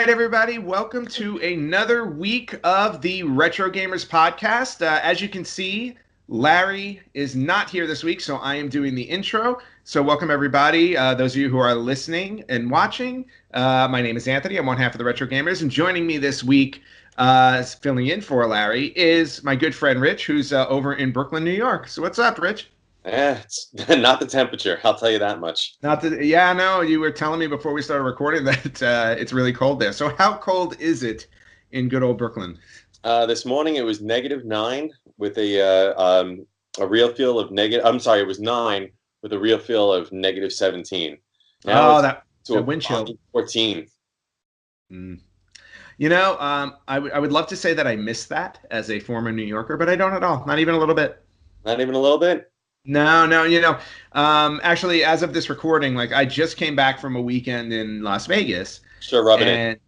right, everybody, welcome to another week of the Retro Gamers podcast. As you can see, Larry is not here this week, so I am doing the intro. So welcome, everybody, those of you who are listening and watching. My name is Anthony. I'm one half of the Retro Gamers, and joining me this week, filling in for Larry, is my good friend Rich, who's over in Brooklyn, New York. So what's up, Rich? It's not the temperature, I'll tell you that much. Yeah, no, you were telling me before we started recording that it's really cold there. So how cold is it in good old Brooklyn? This morning it was -9 with a real feel of negative. I'm sorry, it was 9 with a real feel of -17. Now it's to a wind chill. 14. You know, I would love to say that I miss that as a former New Yorker, but I don't at all. Not even a little bit. Not even a little bit? No, actually, as of this recording, like I just came back from a weekend in Las Vegas. Sure, rub it in.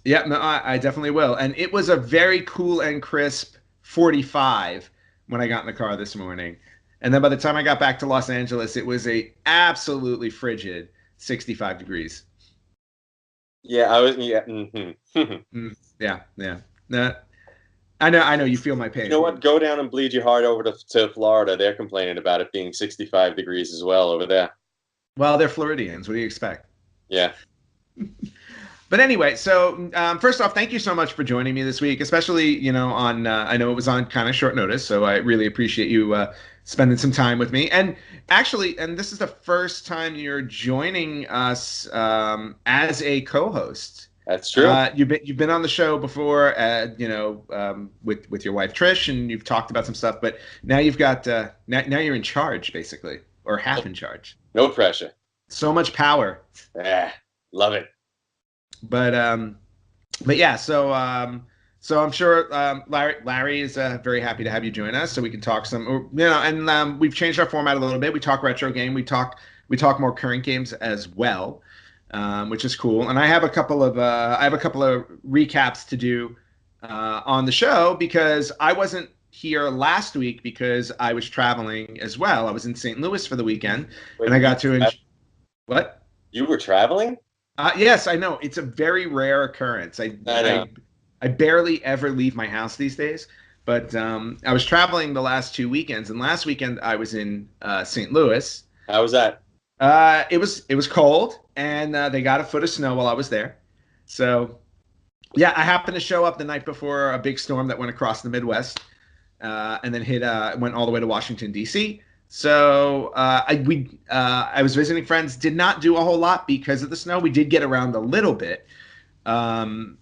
Yeah, no, I definitely will. And it was a very cool and crisp 45 when I got in the car this morning. And then by the time I got back to Los Angeles, it was a absolutely frigid 65 degrees. Yeah, Yeah. No, I know you feel my pain. You know what? Go down and bleed your heart over to Florida. They're complaining about it being 65 degrees as well over there. Well, they're Floridians. What do you expect? Yeah. But anyway, so first off, thank you so much for joining me this week, especially, on, I know it was on kind of short notice, so I really appreciate you spending some time with me. And actually, this is the first time you're joining us as a co-host. That's true. You've been on the show before, with your wife Trish, and you've talked about some stuff. But now you've got now you're in charge, basically, or half in charge. No pressure. So much power. Yeah, love it. But yeah. So I'm sure Larry is very happy to have you join us, so we can talk some. And we've changed our format a little bit. We talk retro game. We talk more current games as well. Which is cool, and I have a couple of recaps to do on the show because I wasn't here last week because I was traveling as well. I was in St. Louis for the weekend, and I got to what? You were traveling? Yes, I know. It's a very rare occurrence. I barely ever leave my house these days, but I was traveling the last 2 weekends, and last weekend I was in St. Louis. How was that? It was cold, and they got a foot of snow while I was there. So, yeah, I happened to show up the night before a big storm that went across the Midwest, and then went all the way to Washington, D.C. So I was visiting friends. Did not do a whole lot because of the snow. We did get around a little bit. Well,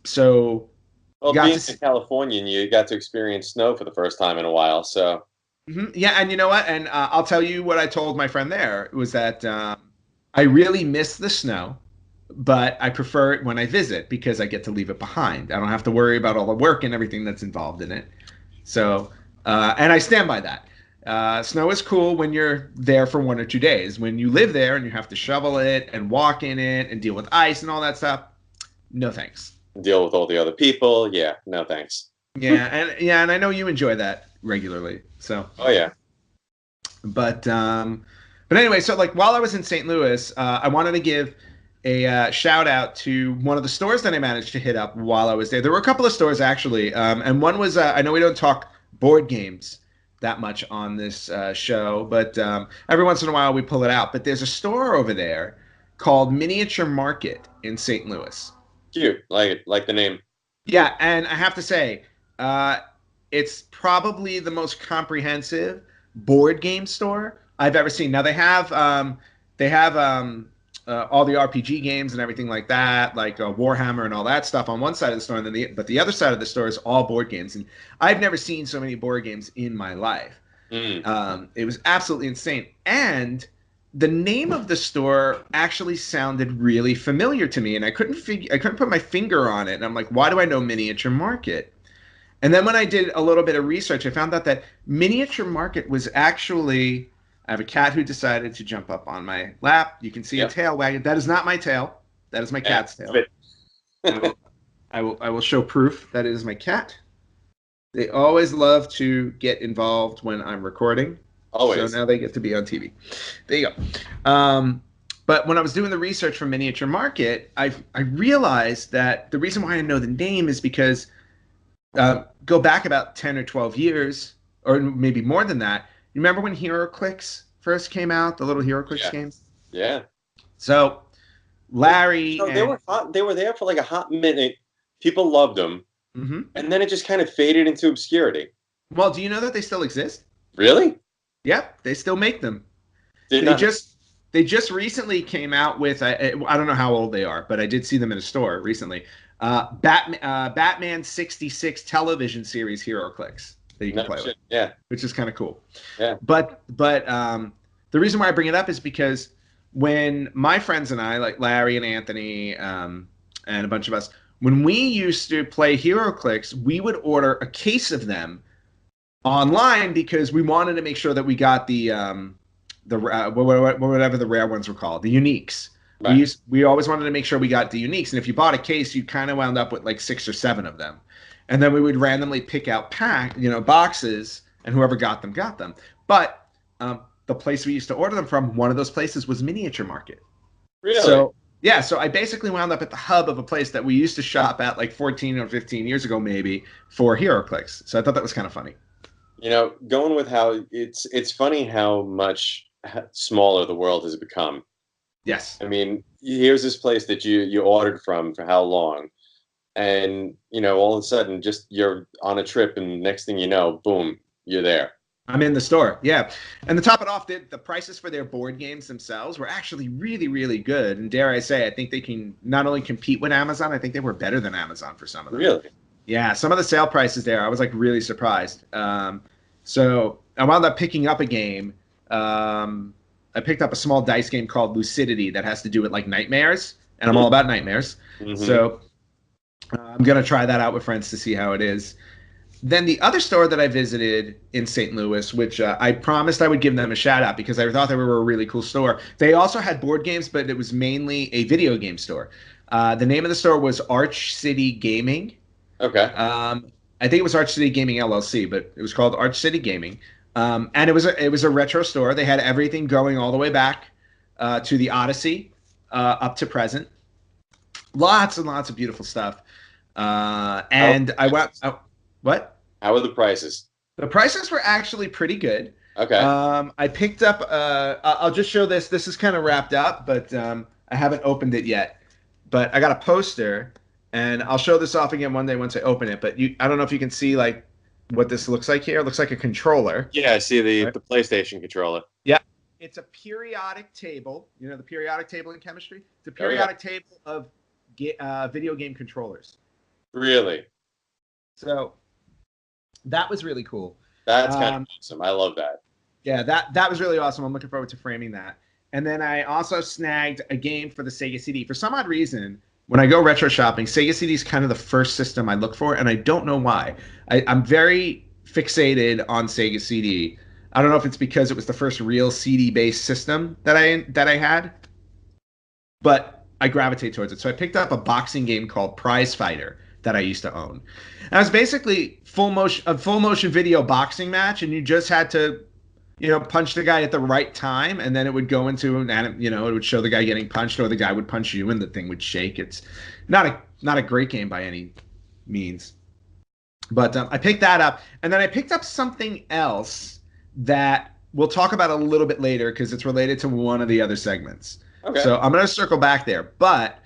being in California, and you got to experience snow for the first time in a while, so. Mm-hmm. Yeah, and you know what? And I'll tell you what I told my friend there was that I really miss the snow, but I prefer it when I visit because I get to leave it behind. I don't have to worry about all the work and everything that's involved in it. So, and I stand by that. Snow is cool when you're there for 1 or 2 days. When you live there and you have to shovel it and walk in it and deal with ice and all that stuff, no thanks. Deal with all the other people, yeah, no thanks. And I know you enjoy that regularly. So. Oh yeah. But anyway, so like while I was in St. Louis, I wanted to give a shout out to one of the stores that I managed to hit up while I was there. There were a couple of stores actually, and one was I know we don't talk board games that much on this show, but every once in a while we pull it out. But there's a store over there called Miniature Market in St. Louis. Cute, like the name. Yeah, and I have to say, it's probably the most comprehensive board game store I've ever seen. Now they have all the RPG games and everything like that, like Warhammer and all that stuff on one side of the store, and then but the other side of the store is all board games. And I've never seen so many board games in my life. It was absolutely insane. And the name of the store actually sounded really familiar to me, and I couldn't put my finger on it. And I'm like, why do I know Miniature Market? And then when I did a little bit of research, I found out that Miniature Market was actually, I have a cat who decided to jump up on my lap. You can see a tail wagging. That is not my tail. That is my cat's tail. I will show proof that it is my cat. They always love to get involved when I'm recording. Always. So now they get to be on TV. There you go. But when I was doing the research for Miniature Market, I realized that the reason why I know the name is because go back about 10 or 12 years, or maybe more than that. You remember when HeroClix first came out, the little HeroClix games? Yeah. So Larry they were hot. They were there for like a hot minute. People loved them, and then it just kind of faded into obscurity. Well, do you know that they still exist? Really? Yep, they still make them. They just recently came out with I don't know how old they are, but I did see them in a store recently. Batman 66 television series HeroClix that you can play with. Yeah, which is kind of cool. Yeah. But the reason why I bring it up is because when my friends and I, like Larry and Anthony, and a bunch of us, when we used to play HeroClix, we would order a case of them online because we wanted to make sure that we got the whatever the rare ones were called, the uniques. Right. We always wanted to make sure we got the uniques, and if you bought a case, you kind of wound up with like 6 or 7 of them, and then we would randomly pick out boxes, and whoever got them got them. But the place we used to order them from, one of those places was Miniature Market. Really? So yeah, so I basically wound up at the hub of a place that we used to shop at like 14 or 15 years ago, maybe, for HeroClix. So I thought that was kind of funny. Going with how it's funny how much smaller the world has become. Yes. I mean, here's this place that you ordered from for how long, and all of a sudden, just you're on a trip, and next thing you know, boom, you're there. I'm in the store, yeah. And to top it off, the prices for their board games themselves were actually really, really good. And dare I say, I think they can not only compete with Amazon, I think they were better than Amazon for some of them. Really? Yeah, some of the sale prices there, I was like really surprised. So I wound up picking up a game. I picked up a small dice game called Lucidity that has to do with like nightmares, and I'm all about nightmares. So I'm going to try that out with friends to see how it is. Then the other store that I visited in St. Louis, which I promised I would give them a shout out because I thought they were a really cool store. They also had board games, but it was mainly a video game store. The name of the store was Arch City Gaming. Okay. I think it was Arch City Gaming LLC, but it was called Arch City Gaming. And it was a retro store. They had everything going all the way back to the Odyssey up to present. Lots and lots of beautiful stuff. And I went. What? How were the prices? The prices were actually pretty good. Okay. I picked up. I'll just show this. This is kind of wrapped up, but I haven't opened it yet. But I got a poster, and I'll show this off again one day once I open it. But I don't know if you can see like what this looks like here. It looks like a controller. Yeah, I see the PlayStation controller. Yeah. It's a periodic table. You know the periodic table in chemistry? It's a periodic table of video game controllers. Really? So that was really cool. That's kind of awesome. I love that. Yeah, that was really awesome. I'm looking forward to framing that. And then I also snagged a game for the Sega CD. For some odd reason, when I go retro shopping, Sega CD is kind of the first system I look for, and I don't know why. I'm very fixated on Sega CD. I don't know if it's because it was the first real CD-based system that I had, but I gravitate towards it. So I picked up a boxing game called Prize Fighter that I used to own. And it was basically a full motion video boxing match, and you just had to, punch the guy at the right time, and then it would go into it would show the guy getting punched, or the guy would punch you, and the thing would shake. It's not a great game by any means, but I picked that up, and then I picked up something else that we'll talk about a little bit later because it's related to one of the other segments. Okay. So I'm going to circle back there, but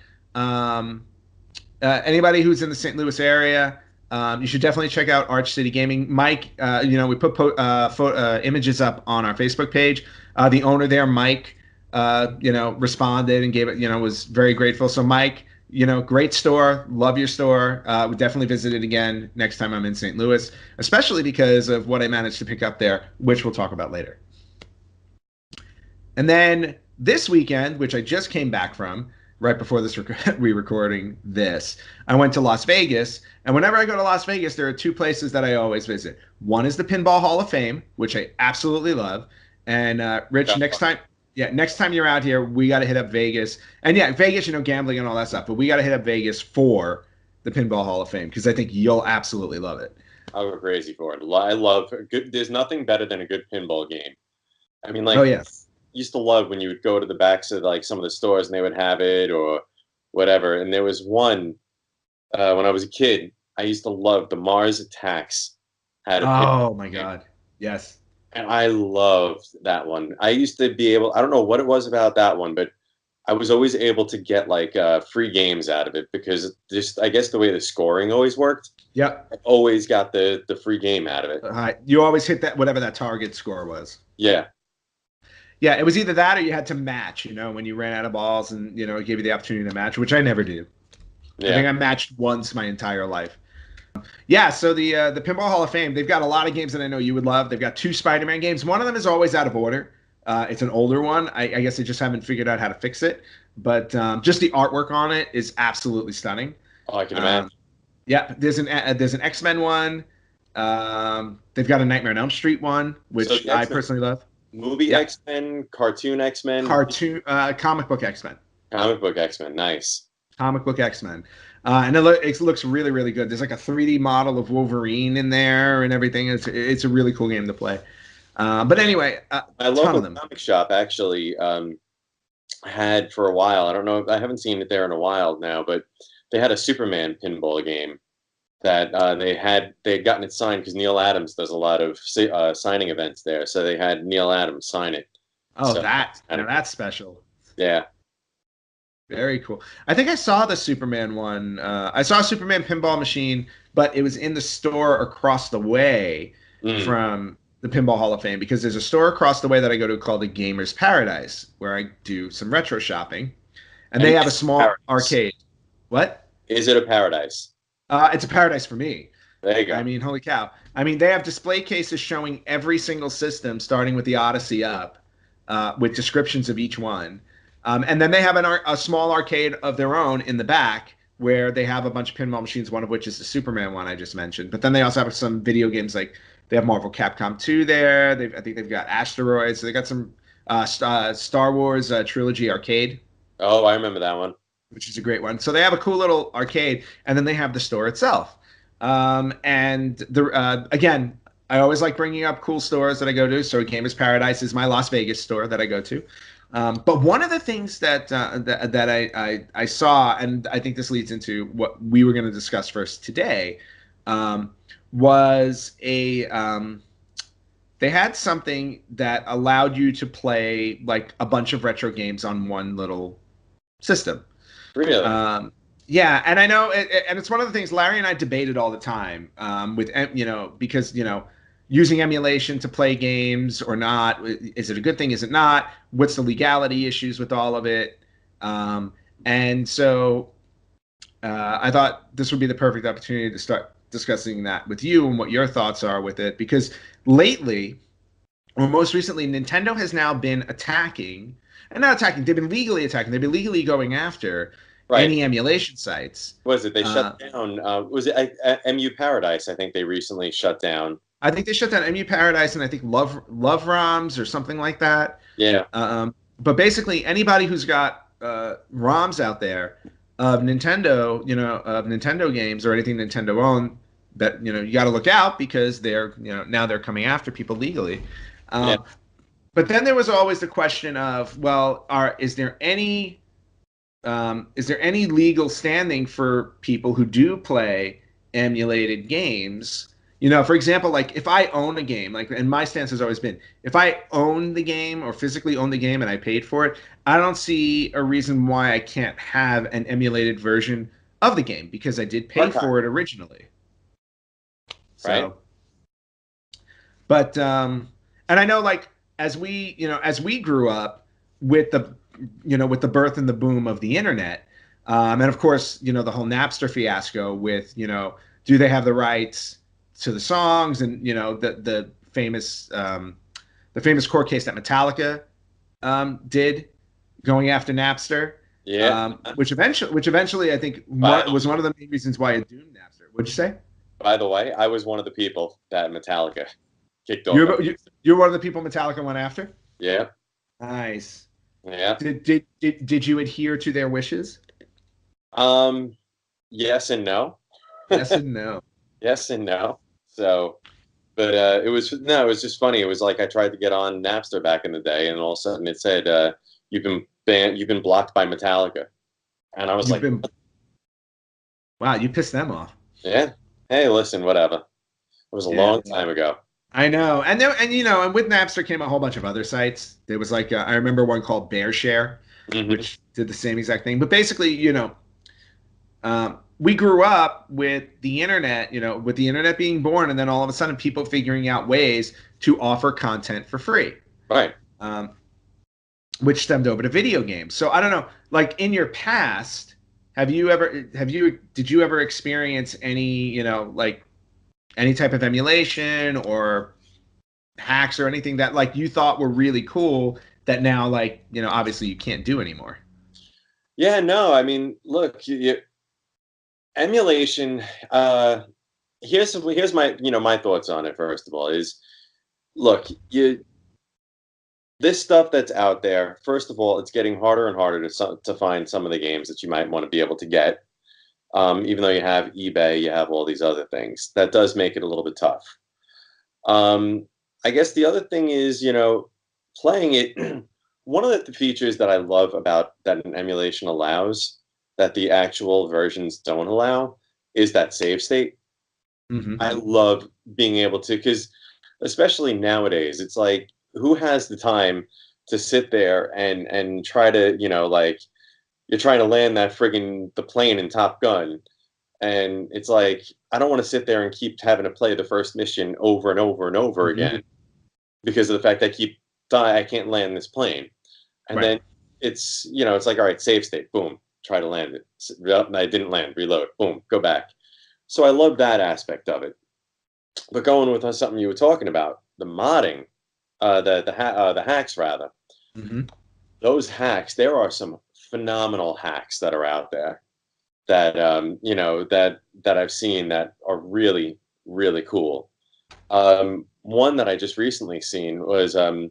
anybody who's in the St. Louis area, you should definitely check out Arch City Gaming. Mike, we put images up on our Facebook page. The owner there, Mike, responded and gave it, was very grateful. So Mike, great store. Love your store. Would definitely visit it again next time I'm in St. Louis, especially because of what I managed to pick up there, which we'll talk about later. And then this weekend, which I just came back from, right before this re-recording this, I went to Las Vegas, and whenever I go to Las Vegas, there are 2 places that I always visit. One is the Pinball Hall of Fame, which I absolutely love. And Rich, next time you're out here, we got to hit up Vegas. And yeah, Vegas, gambling and all that stuff, but we got to hit up Vegas for the Pinball Hall of Fame because I think you'll absolutely love it. I'll go crazy for it. I love good. There's nothing better than a good pinball game. I mean, like, oh yes, used to love when you would go to the backs of like some of the stores and they would have it or whatever. And there was one when I was a kid. I used to love the Mars Attacks. Had a Oh my game, God. Yes. and I loved that one. I used to be able. I don't know what it was about that one, but I was always able to get like free games out of it because just I guess the way the scoring always worked. Yep. I always got the free game out of it. You always hit that whatever that target score was. Yeah. Yeah, it was either that or you had to match, when you ran out of balls and, it gave you the opportunity to match, which I never do. Yeah. I think I matched once my entire life. Yeah, so the Pinball Hall of Fame, they've got a lot of games that I know you would love. They've got 2 Spider-Man games. One of them is always out of order. It's an older one. I guess they just haven't figured out how to fix it. But just the artwork on it is absolutely stunning. Oh, I can imagine. Yeah, there's an X-Men one. They've got a Nightmare on Elm Street one, which I personally love. Movie X-Men, cartoon X-Men, comic book X-Men. Comic book X-Men, nice. Comic book X-Men. And it looks really, really good. There's like a 3D model of Wolverine in there and everything. It's a really cool game to play. But anyway, my local comic shop actually had for a while. I don't know. I haven't seen it there in a while now, but they had a Superman pinball game that they had gotten it signed because Neil Adams does a lot of signing events there. So they had Neil Adams sign it. Oh, so that's special. Yeah. Very cool. I think I saw the Superman one. I saw a Superman pinball machine, but it was in the store across the way from the Pinball Hall of Fame because there's a store across the way that I go to called the Gamer's Paradise where I do some retro shopping. And they have a small arcade. What? Is it a paradise? It's a paradise for me. There you go. I mean, holy cow. I mean, they have display cases showing every single system, starting with the Odyssey up, with descriptions of each one. And then they have a small arcade of their own in the back where they have a bunch of pinball machines, one of which is the Superman one I just mentioned. But then they also have some video games like they have Marvel Capcom 2 there. I think they've got Asteroids. So they got some Star Wars Trilogy arcade. Oh, I remember that one. Which is a great one. So they have a cool little arcade, and then they have the store itself. And again, I always like bringing up cool stores that I go to. So Gamers Paradise is my Las Vegas store that I go to. But one of the things that I saw, and I think this leads into what we were going to discuss first today, was they had something that allowed you to play like a bunch of retro games on one little system. Really? Yeah, and I know, and it's one of the things Larry and I debated all the time because using emulation to play games or not, is it a good thing? Is it not? What's the legality issues with all of it? And so I thought this would be the perfect opportunity to start discussing that with you and what your thoughts are with it, because lately, or most recently, Nintendo has now been attacking. And not attacking, they've been legally attacking. They've been legally going after any emulation sites. Was it? They shut down. Was it MU Paradise? I think they recently shut down. I think they shut down MU Paradise and I think Love ROMs or something like that. Yeah. But basically, anybody who's got ROMs out there of Nintendo, of Nintendo games or anything Nintendo owned, that you got to look out because they're now they're coming after people legally. Yeah. But then there was always the question of, well, is there any legal standing for people who do play emulated games? For example, like if I own a game, and my stance has always been, if I own the game or physically own the game and I paid for it, I don't see a reason why I can't have an emulated version of the game because I did pay for it originally. So, right. But and I know as we grew up with the birth and the boom of the internet, and of course, the whole Napster fiasco with, do they have the rights to the songs and, the famous court case that Metallica did going after Napster. Yeah. Which eventually I think was one of the main reasons why it doomed Napster. What'd you say? By the way, I was one of the people that Metallica kicked off. You're one of the people Metallica went after? Yeah. Nice. Yeah. Did you adhere to their wishes? Yes and no. Yes and no. Yes and no. So But it was no, it was just funny. It was like I tried to get on Napster back in the day, and all of a sudden it said you've been blocked by Metallica, and I was You've like, been wow, you pissed them off. yeah, hey, listen, whatever. It was a Yeah. long time ago. I know, and there, and you know, and with Napster came a whole bunch of other sites. There was like I remember one called BearShare, Hmm. which did the same exact thing. But basically, we grew up with the internet, with the internet being born, and then all of a sudden, people figuring out ways to offer content for free, Right. um, which stemmed over to video games. So I don't know, like in your past, did you ever experience any, like any type of emulation or hacks or anything that like you thought were really cool that now like obviously you can't do anymore? Yeah, no, I mean, look, emulation. Here's my my thoughts on it. First of all, is look, you this stuff that's out there. First of all, it's getting harder and harder to find some of the games that you might want to be able to get. Even though you have eBay, you have all these other things. That does make it a little bit tough. Um, I guess the other thing is, playing it. One of the features that I love about that an emulation allows that the actual versions don't allow is that save state. Hmm. I love being able to, because especially nowadays, it's like who has the time to sit there and try to, like you're trying to land that friggin' the plane in Top Gun, and it's like I don't want to sit there and keep having to play the first mission over and over and over Hmm. again because of the fact I can't land this plane. And Right. then it's like, all right, save state, boom, try to land it. Yep, I didn't land, reload, boom, go back. So I love that aspect of it. But going with something you were talking about, the modding, the hacks rather. Hmm. Those hacks, there are some phenomenal hacks that are out there that that I've seen that are really really cool. One that I just recently seen was I'm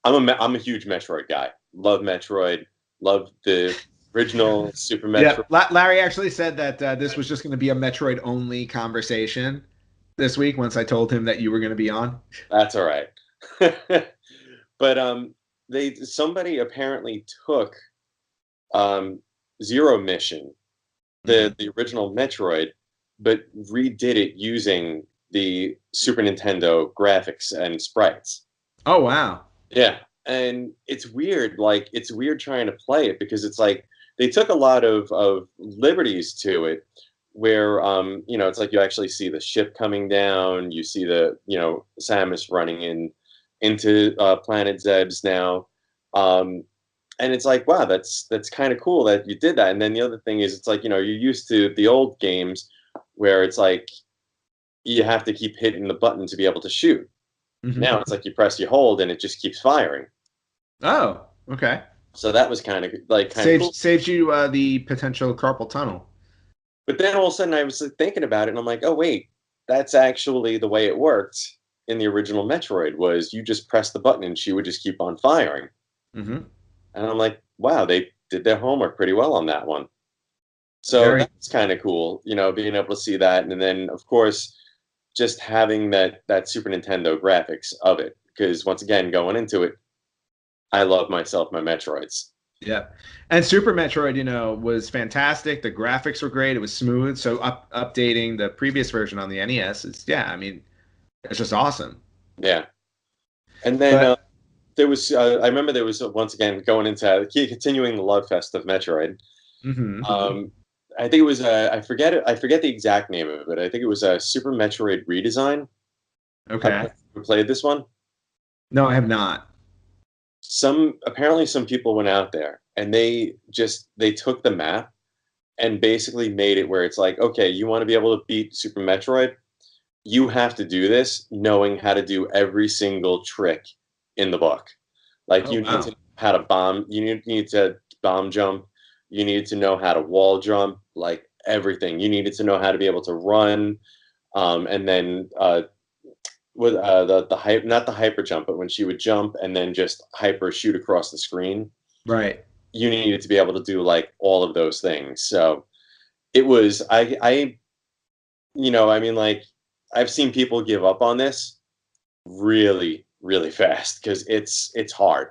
a huge Metroid guy. Love Metroid. Love the original Super Yeah, Metroid. Larry actually said that this was just going to be a Metroid only conversation this week once I told him that you were going to be on. That's all right. But they somebody apparently took um, Zero Mission, Hmm. the original Metroid, but redid it using the Super Nintendo graphics and sprites. Oh wow. Yeah, and it's weird. Like it's weird trying to play it because it's like they took a lot of liberties to it, where it's like you actually see the ship coming down. You see the Samus running into Planet Zebes now, um, and it's like wow, that's kind of cool that you did that. And then the other thing is, it's like you're used to the old games where it's like you have to keep hitting the button to be able to shoot. Hmm. Now it's like you press, you hold, and it just keeps firing. Oh, okay. So that was kind of cool. Saves you the potential carpal tunnel. But then all of a sudden I was like, thinking about it and I'm like, oh wait, that's actually the way it worked in the original Metroid was you just press the button and she would just keep on firing. Hmm. And I'm like, wow, they did their homework pretty well on that one. So Very. that's kind of cool, being able to see that. And then of course, just having that Super Nintendo graphics of it. Because once again, going into it, I love myself my Metroids. Yeah. And Super Metroid, was fantastic. The graphics were great. It was smooth. So updating the previous version on the NES is, yeah, I mean, it's just awesome. Yeah. And then But there was I remember there was once again going into continuing the love fest of Metroid. mhm. I think it was I forget the exact name of it. I think it was a Super Metroid redesign. I don't know Okay. if you played this one. No, I have not. Some apparently some people went out there and they took the map and basically made it where it's like, okay, you want to be able to beat Super Metroid, you have to do this knowing how to do every single trick in the book. Like Oh, you need to wow. know how to bomb, need to bomb jump, you need to know how to wall jump, like everything. You needed to know how to be able to run, and then with the hype, not the hyper jump, but when she would jump and then just hyper shoot across the screen, Right. you needed to be able to do like all of those things. So it was I mean like I've seen people give up on this really, really fast because it's hard.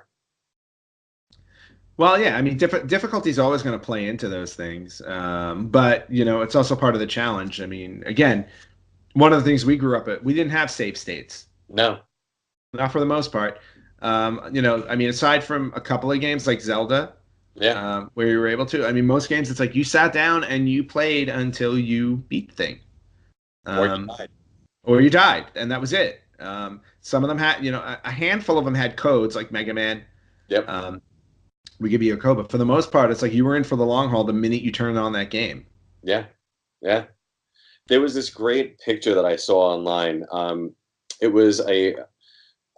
Well, yeah, I mean, difficulty is always going to play into those things, but it's also part of the challenge. I mean, again, one of the things we grew up at, we didn't have save states, No. not for the most part. I mean, aside from a couple of games like Zelda, Yeah. where you were able to, I mean, most games it's like you sat down and you played until you beat the thing, Or you um, died. or you died, and that was it. Some of them had, a handful of them had codes like Mega Man. Yep. Um, we give you a code, but for the most part, it's like you were in for the long haul the minute you turned on that game. Yeah. Yeah. There was this great picture that I saw online. It was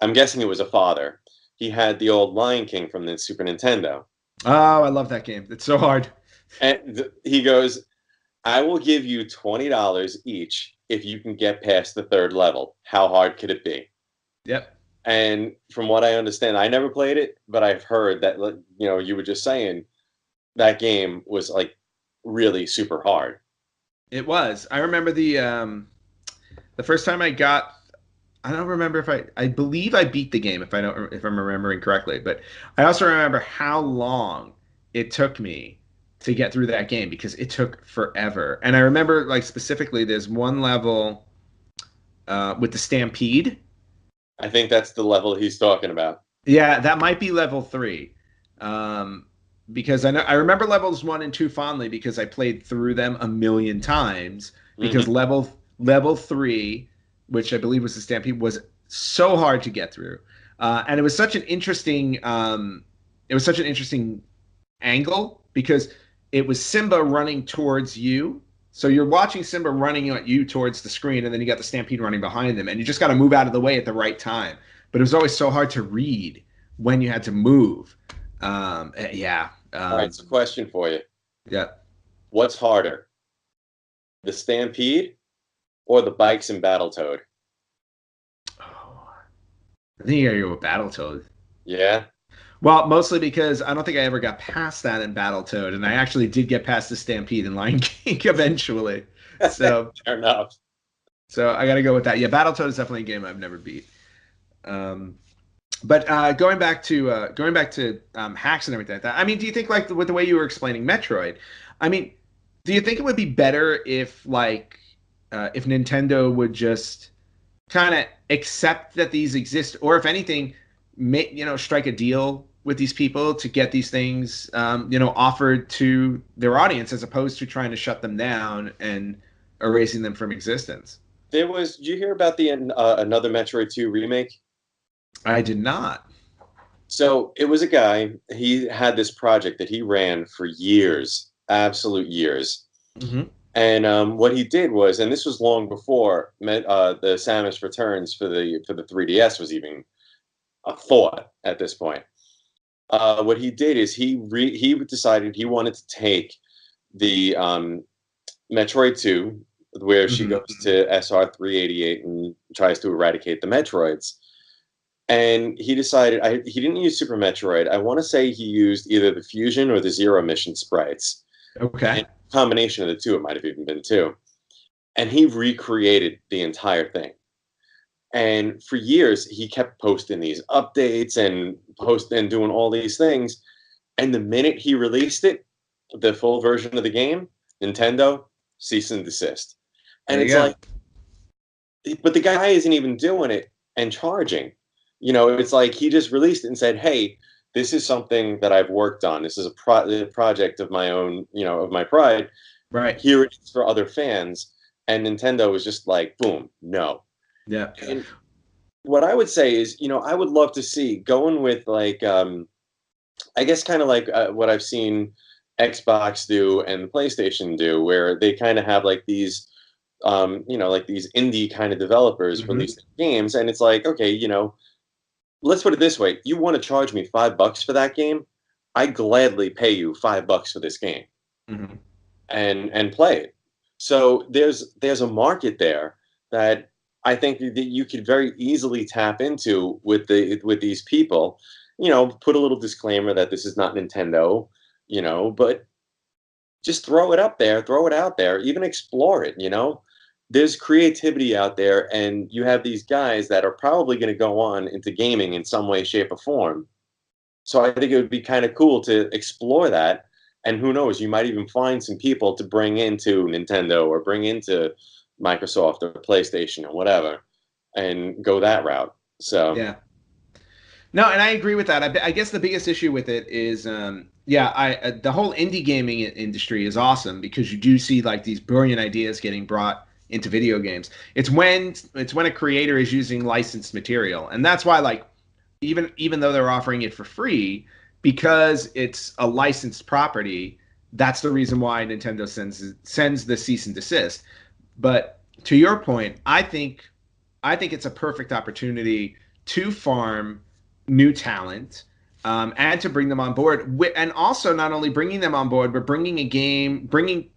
I'm guessing it was a father. He had the old Lion King from the Super Nintendo. Oh, I love that game. It's so hard. And he goes, I will give you $20 each if you can get past the third level. How hard could it be? Yep. And from what I understand, I never played it, but I've heard that, you were just saying that game was like really super hard. It was. I remember the first time I got. I don't remember if I believe I beat the game if I'm remembering correctly, but I also remember how long it took me to get through that game because it took forever. And I remember like specifically there's one level with the Stampede. I think that's the level he's talking about. Yeah, that might be level three. Um, because I remember levels one and two fondly because I played through them a million times. Hmm. Because level three, which I believe was the Stampede, was so hard to get through, and it was such an interesting angle because it was Simba running towards you. So you're watching Simba running at you towards the screen, and then you got the Stampede running behind them, and you just got to move out of the way at the right time. But it was always so hard to read when you had to move. Yeah. All right, so question for you. Yeah. What's harder, the Stampede or the bikes in Battletoad? Oh, I think you gotta go with Battletoad. Yeah, Well, mostly because I don't think I ever got past that in Battletoad, and I actually did get past the Stampede in Lion King eventually. So, fair enough. so I got to go with that. Yeah, Battletoad is definitely a game I've never beat. Um, but going back to hacks and everything like that. I mean, do you think like with the way you were explaining Metroid? I mean, do you think it would be better if Nintendo would just kind of accept that these exist, or if anything, strike a deal with these people to get these things, offered to their audience, as opposed to trying to shut them down and erasing them from existence? Did you hear about the another Metroid 2 remake? I did not. So it was a guy, he had this project that he ran for years, absolute years. Hmm. And what he did was, and this was long before the Samus Returns for the 3DS was even a thought at this point. What he did is he decided he wanted to take the Metroid 2, where she Hmm. goes to SR-388 and tries to eradicate the Metroids. And he decided he didn't use Super Metroid. I want to say he used either the Fusion or the Zero Mission sprites. Okay. And combination of the two, it might have even been two. And he recreated the entire thing. And for years, he kept posting these updates and doing all these things. And the minute he released it, the full version of the game, Nintendo cease and desist. There And you it's go. like, but the guy isn't even doing it and charging. It's like he just released it and said, "Hey, this is something that I've worked on. This is a project of my own, of my pride. Right. Here it is for other fans." And Nintendo was just like, "Boom, no." Yeah. And what I would say is, I would love to see going with like, I guess kind of like what I've seen Xbox do and the PlayStation do, where they kind of have like these, like these indie kind of developers Hmm. releasing games, and it's like, okay, let's put it this way: you want to charge me $5 for that game? I gladly pay you $5 for this game Hmm. and play it. So there's a market there that I think that you could very easily tap into with these people. Put a little disclaimer that this is not Nintendo, but just throw it up there, throw it out there, even explore it. there's creativity out there, and you have these guys that are probably going to go on into gaming in some way, shape, or form. So I think it would be kind of cool to explore that. And who knows, you might even find some people to bring into Nintendo or bring into Microsoft or PlayStation or whatever and go that route. So, Yeah. No, and I agree with that. I guess the biggest issue with it is, yeah, the whole indie gaming industry is awesome because you do see like these brilliant ideas getting brought into video games. It's when a creator is using licensed material, and that's why like even though they're offering it for free, because it's a licensed property, that's the reason why Nintendo sends the cease and desist. But to your point, I think it's a perfect opportunity to farm new talent, and to bring them on board. And also not only bringing them on board, but bringing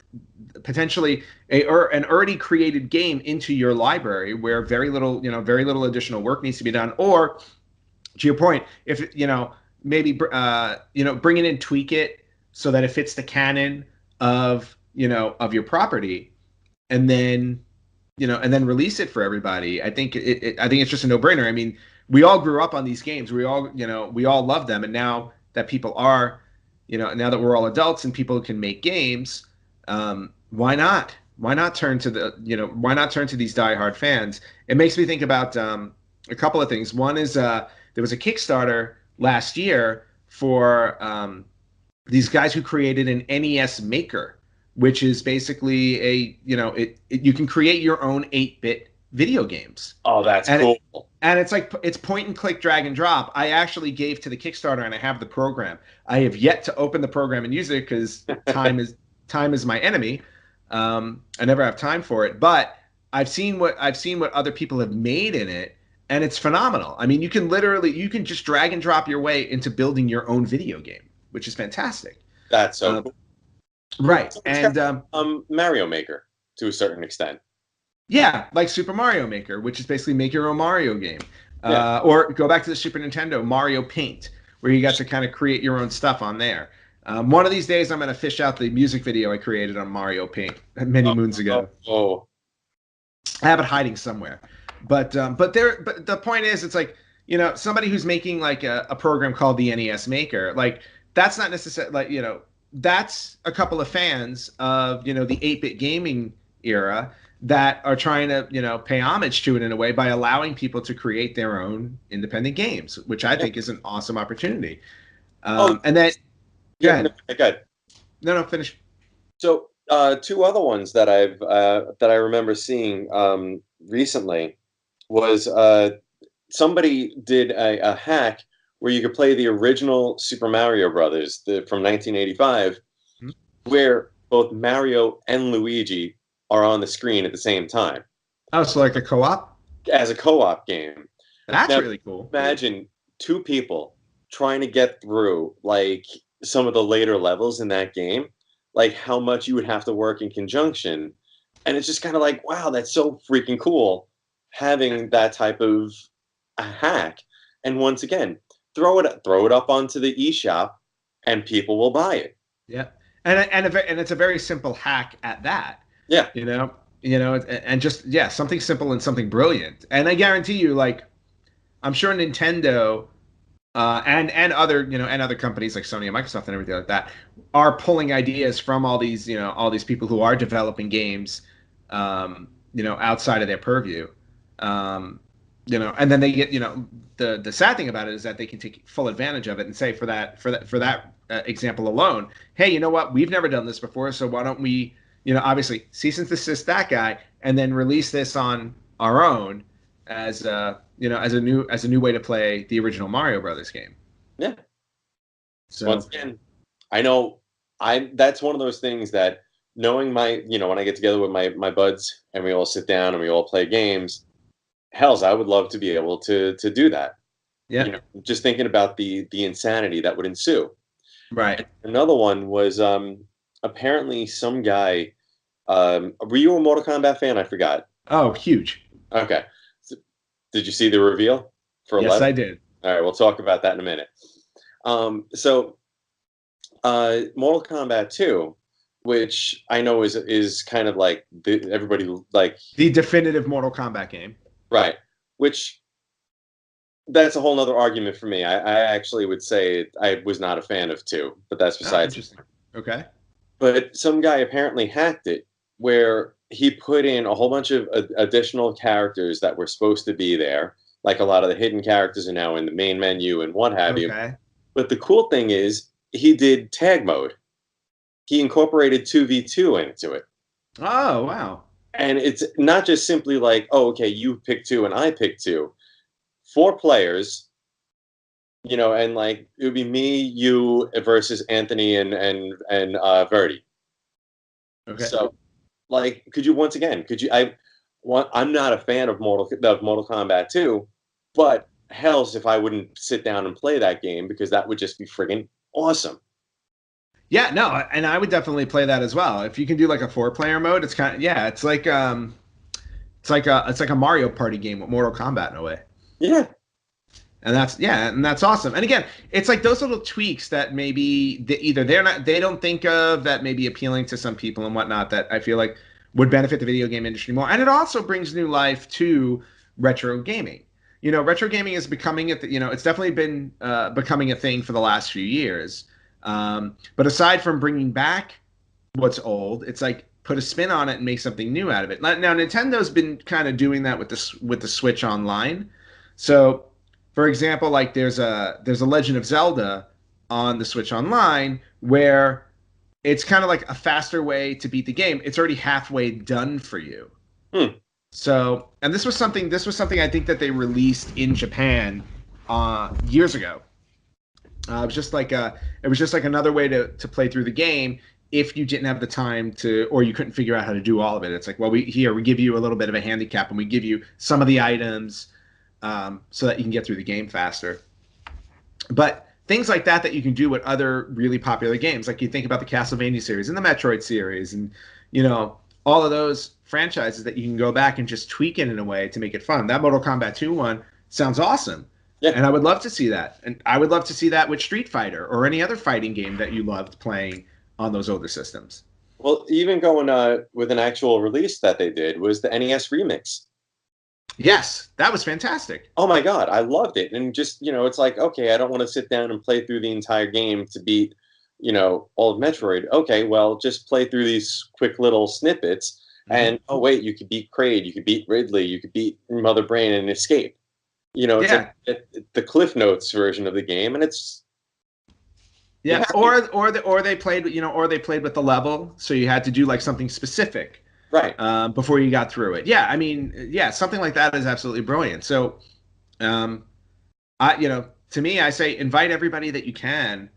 potentially an already created game into your library where very little additional work needs to be done. Or to your point, if maybe bring it in, tweak it so that it fits the canon of your property, and then release it for everybody. I think it's just a no-brainer. I mean, we all grew up on these games. We all love them, and now that people are, now that we're all adults and people can make games, why not? Why not turn to these diehard fans? It makes me think about a couple of things. One is there was a Kickstarter last year for these guys who created an NES Maker, which is basically you can create your own 8-bit video games. oh, that's and cool. it's like it's point and click, drag and drop. I actually gave to the Kickstarter, and I have the program. I have yet to open the program and use it because time is my enemy. I never have time for it, but I've seen what other people have made in it, and it's phenomenal. I mean, you can just drag and drop your way into building your own video game, which is fantastic. That's so cool. Right. So And Mario Maker to a certain extent. yeah, like Super Mario Maker, which is basically make your own Mario game. Yeah. Or go back to the Super Nintendo, Mario Paint, where you got to kind of create your own stuff on there. One of these days, I'm going to fish out the music video I created on Mario Paint many moons ago. Oh. I have it hiding somewhere. But the point is, it's like, somebody who's making like a program called the NES Maker, like that's not necessarily like, that's a couple of fans of, the 8-bit gaming era that are trying to, pay homage to it in a way by allowing people to create their own independent games, which I think is an awesome opportunity. And then, yeah, good. No, finish. So, two other ones that I remember seeing recently was somebody did a hack where you could play the original Super Mario Brothers from 1985, where both Mario and Luigi are on the screen at the same time. Oh, so like a co-op? As a co-op game. That's now, really cool. Imagine two people trying to get through like some of the later levels in that game, like how much you would have to work in conjunction. And it's just kind of like, wow, that's so freaking cool having that type of a hack. And once again, throw it up onto the eShop and people will buy it. Yeah. And it's a very simple hack at that. Yeah. And just, yeah, something simple and something brilliant. And I guarantee you, like, I'm sure Nintendo and other companies like Sony and Microsoft and everything like that are pulling ideas from all these people who are developing games, outside of their purview. And then they get, the sad thing about it is that they can take full advantage of it and say for that example alone, hey, you know what? We've never done this before, so why don't we, obviously cease and desist that guy, and then release this on our own as a new way to play the original Mario Brothers game. Yeah. So once again, I know that's one of those things that knowing when I get together with my buds and we all sit down and we all play games, hells, I would love to be able to do that. Yeah. Just thinking about the insanity that would ensue. Right. Another one was apparently some guy. Were you a Mortal Kombat fan? I forgot. Oh, huge. Okay. So, did you see the reveal for 11? Yes, I did. All right, we'll talk about that in a minute. So, Mortal Kombat 2, which I know is kind of like everybody like The definitive Mortal Kombat game. right, which that's a whole nother argument for me. I actually would say I was not a fan of 2, but that's Oh, besides. interesting. Okay. But some guy apparently hacked it where he put in a whole bunch of additional characters that were supposed to be there. Like a lot of the hidden characters are now in the main menu and what have you. Okay. But the cool thing is he did tag mode. He incorporated 2v2 into it. Oh, wow. And it's not just simply like, oh, okay, you pick 2 and I pick 2. 4 players, and like it would be me, you versus Anthony and Verdi. Okay. So, like, could you once again? Could you? I'm not a fan of Mortal Kombat 2, but hell's if I wouldn't sit down and play that game because that would just be friggin' awesome. Yeah, no, and I would definitely play that as well. If you can do like a 4-player mode, it's kind of it's like a Mario Party game with Mortal Kombat in a way. Yeah. And that's awesome. And again, it's like those little tweaks that maybe they don't think of that may be appealing to some people and whatnot that I feel like would benefit the video game industry more. And it also brings new life to retro gaming. Retro gaming is becoming it's definitely been becoming a thing for the last few years. But aside from bringing back what's old, it's like put a spin on it and make something new out of it. Now Nintendo's been kind of doing that with the Switch Online. So, for example, like there's a Legend of Zelda on the Switch Online where it's kind of like a faster way to beat the game. It's already halfway done for you. So, and this was something I think that they released in Japan years ago. It was just like another way to play through the game if you didn't have the time to, or you couldn't figure out how to do all of it. It's like, well, we give you a little bit of a handicap and we give you some of the items so that you can get through the game faster. But things like that you can do with other really popular games, like you think about the Castlevania series and the Metroid series, and all of those franchises that you can go back and just tweak it in a way to make it fun. That Mortal Kombat 2 one sounds awesome. Yeah. And I would love to see that. And I would love to see that with Street Fighter or any other fighting game that you loved playing on those older systems. Well, even going with an actual release that they did was the NES remix. Yes, that was fantastic. Oh my God, I loved it. And just, it's like, okay, I don't want to sit down and play through the entire game to beat, all of Metroid. Okay, well, just play through these quick little snippets. And, oh, wait, you could beat Kraid, you could beat Ridley, you could beat Mother Brain and escape. It's like the Cliff Notes version of the game, and it's or they played with the level, so you had to do like something specific, right, before you got through it. Yeah, I mean, something like that is absolutely brilliant. So, to me, I say invite everybody that you can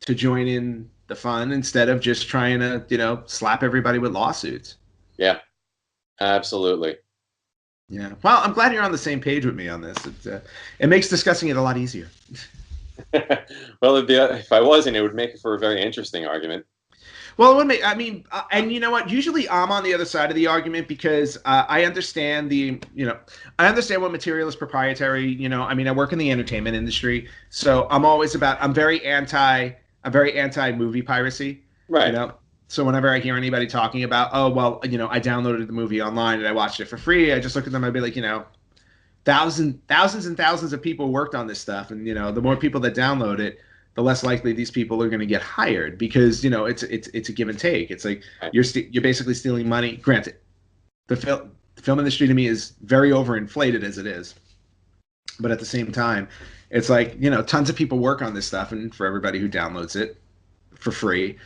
to join in the fun instead of just trying to slap everybody with lawsuits. Yeah, absolutely. Yeah. Well, I'm glad you're on the same page with me on this. It makes discussing it a lot easier. Well, if I wasn't, it would make it for a very interesting argument. Well, it would make. I mean, and you know what? Usually, I'm on the other side of the argument because I understand I understand what material is proprietary. I mean, I work in the entertainment industry, so I'm very anti movie piracy. Right. So whenever I hear anybody talking about, oh, well, I downloaded the movie online and I watched it for free, I just look at them, I'd be like, thousands and thousands of people worked on this stuff. And, the more people that download it, the less likely these people are going to get hired because, it's a give and take. It's like you're basically stealing money. Granted, the film industry to me is very overinflated as it is. But at the same time, it's like, tons of people work on this stuff. And for everybody who downloads it for free,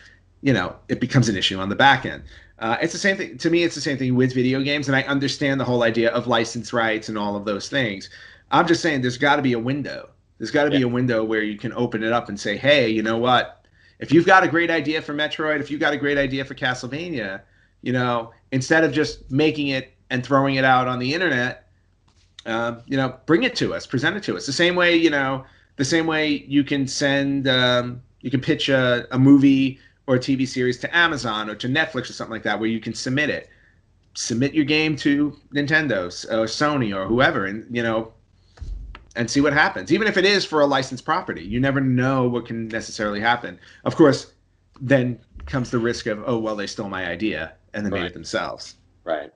it becomes an issue on the back end. It's the same thing to me. It's the same thing with video games, and I understand the whole idea of license rights and all of those things. I'm just saying there's got to be a window. There's got to be a window where you can open it up and say, hey, you know what? If you've got a great idea for Metroid, if you've got a great idea for Castlevania, instead of just making it and throwing it out on the internet, bring it to us, present it to us. The same way you can send, you can pitch a movie or a TV series to Amazon or to Netflix or something like that, where you can submit your game to Nintendo or Sony or whoever, and see what happens. Even if it is for a licensed property, you never know what can necessarily happen. Of course, then comes the risk of, oh well, they stole my idea and they made it themselves. Right.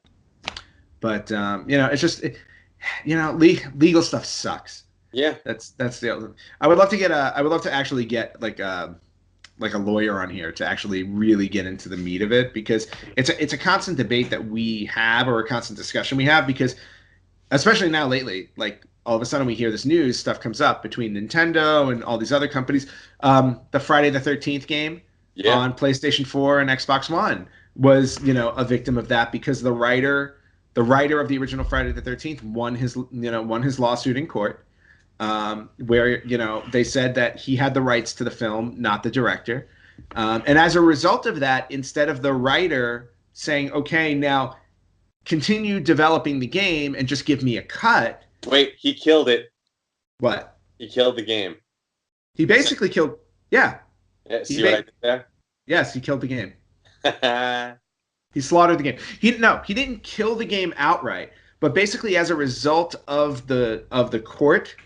But it's just legal stuff sucks. Yeah. That's the other. I would love to actually get like a lawyer on here to actually really get into the meat of it, because it's a constant debate that we have, or a constant discussion we have, because especially now lately, like all of a sudden we hear this news stuff comes up between Nintendo and all these other companies. The Friday the 13th game on PlayStation 4 and Xbox One was, a victim of that, because the writer of the original Friday the 13th won his lawsuit in court, where they said that he had the rights to the film, not the director, and as a result of that, instead of the writer saying, okay, now continue developing the game and just give me a cut. Wait, he killed it. What? He killed the game. He basically killed. Yeah. See what I did there? Yes, he killed the game. He slaughtered the game. He didn't kill the game outright, but basically, as a result of the court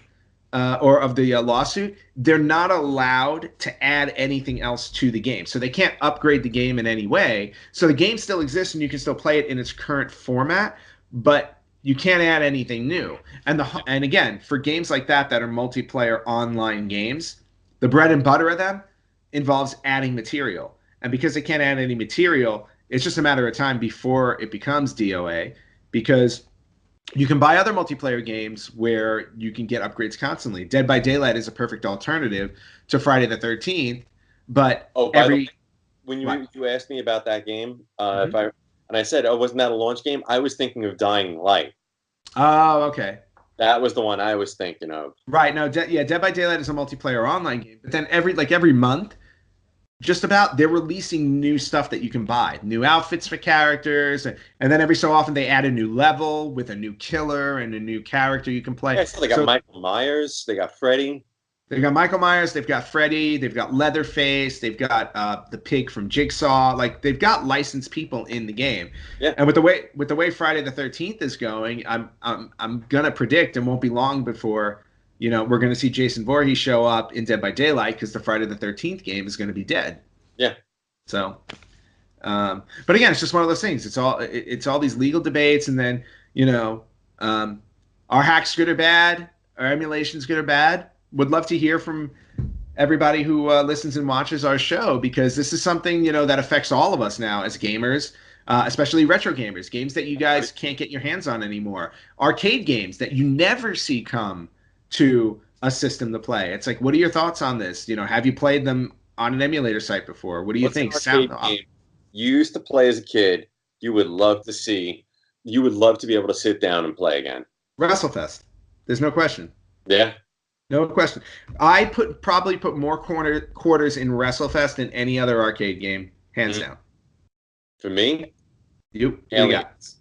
or of the lawsuit, they're not allowed to add anything else to the game. So they can't upgrade the game in any way. So the game still exists and you can still play it in its current format, but you can't add anything new. And again, for games like that are multiplayer online games, the bread and butter of them involves adding material. And because they can't add any material, it's just a matter of time before it becomes DOA, because you can buy other multiplayer games where you can get upgrades constantly. Dead by Daylight is a perfect alternative to Friday the 13th, but when you asked me about that game, and I said, "Oh, wasn't that a launch game?" I was thinking of Dying Light. Oh, okay. That was the one I was thinking of. Right. No, Dead by Daylight is a multiplayer online game, but then every month, just about, they're releasing new stuff that you can buy, new outfits for characters, and then every so often they add a new level with a new killer and a new character you can play. Yeah, so they got Michael Myers, they got Freddy. They've got Michael Myers, they've got Freddy, they've got Leatherface, they've got the pig from Jigsaw. Like, they've got licensed people in the game. Yeah. And with the way Friday the 13th is going, I'm gonna predict it won't be long before we're gonna see Jason Voorhees show up in Dead by Daylight, because the Friday the 13th game is gonna be dead. Yeah. So, but again, it's just one of those things. It's all these legal debates, and then are hacks good or bad? Are emulations good or bad? Would love to hear from everybody who listens and watches our show, because this is something that affects all of us now as gamers, especially retro gamers, games that you guys can't get your hands on anymore, arcade games that you never see come to a system to play. It's like, what are your thoughts on this? Have you played them on an emulator site before? What do you think? Game you used to play as a kid, you would love to be able to sit down and play again. WrestleFest. There's no question. Yeah. No question. I probably put more quarters in WrestleFest than any other arcade game, hands down. For me, Aliens.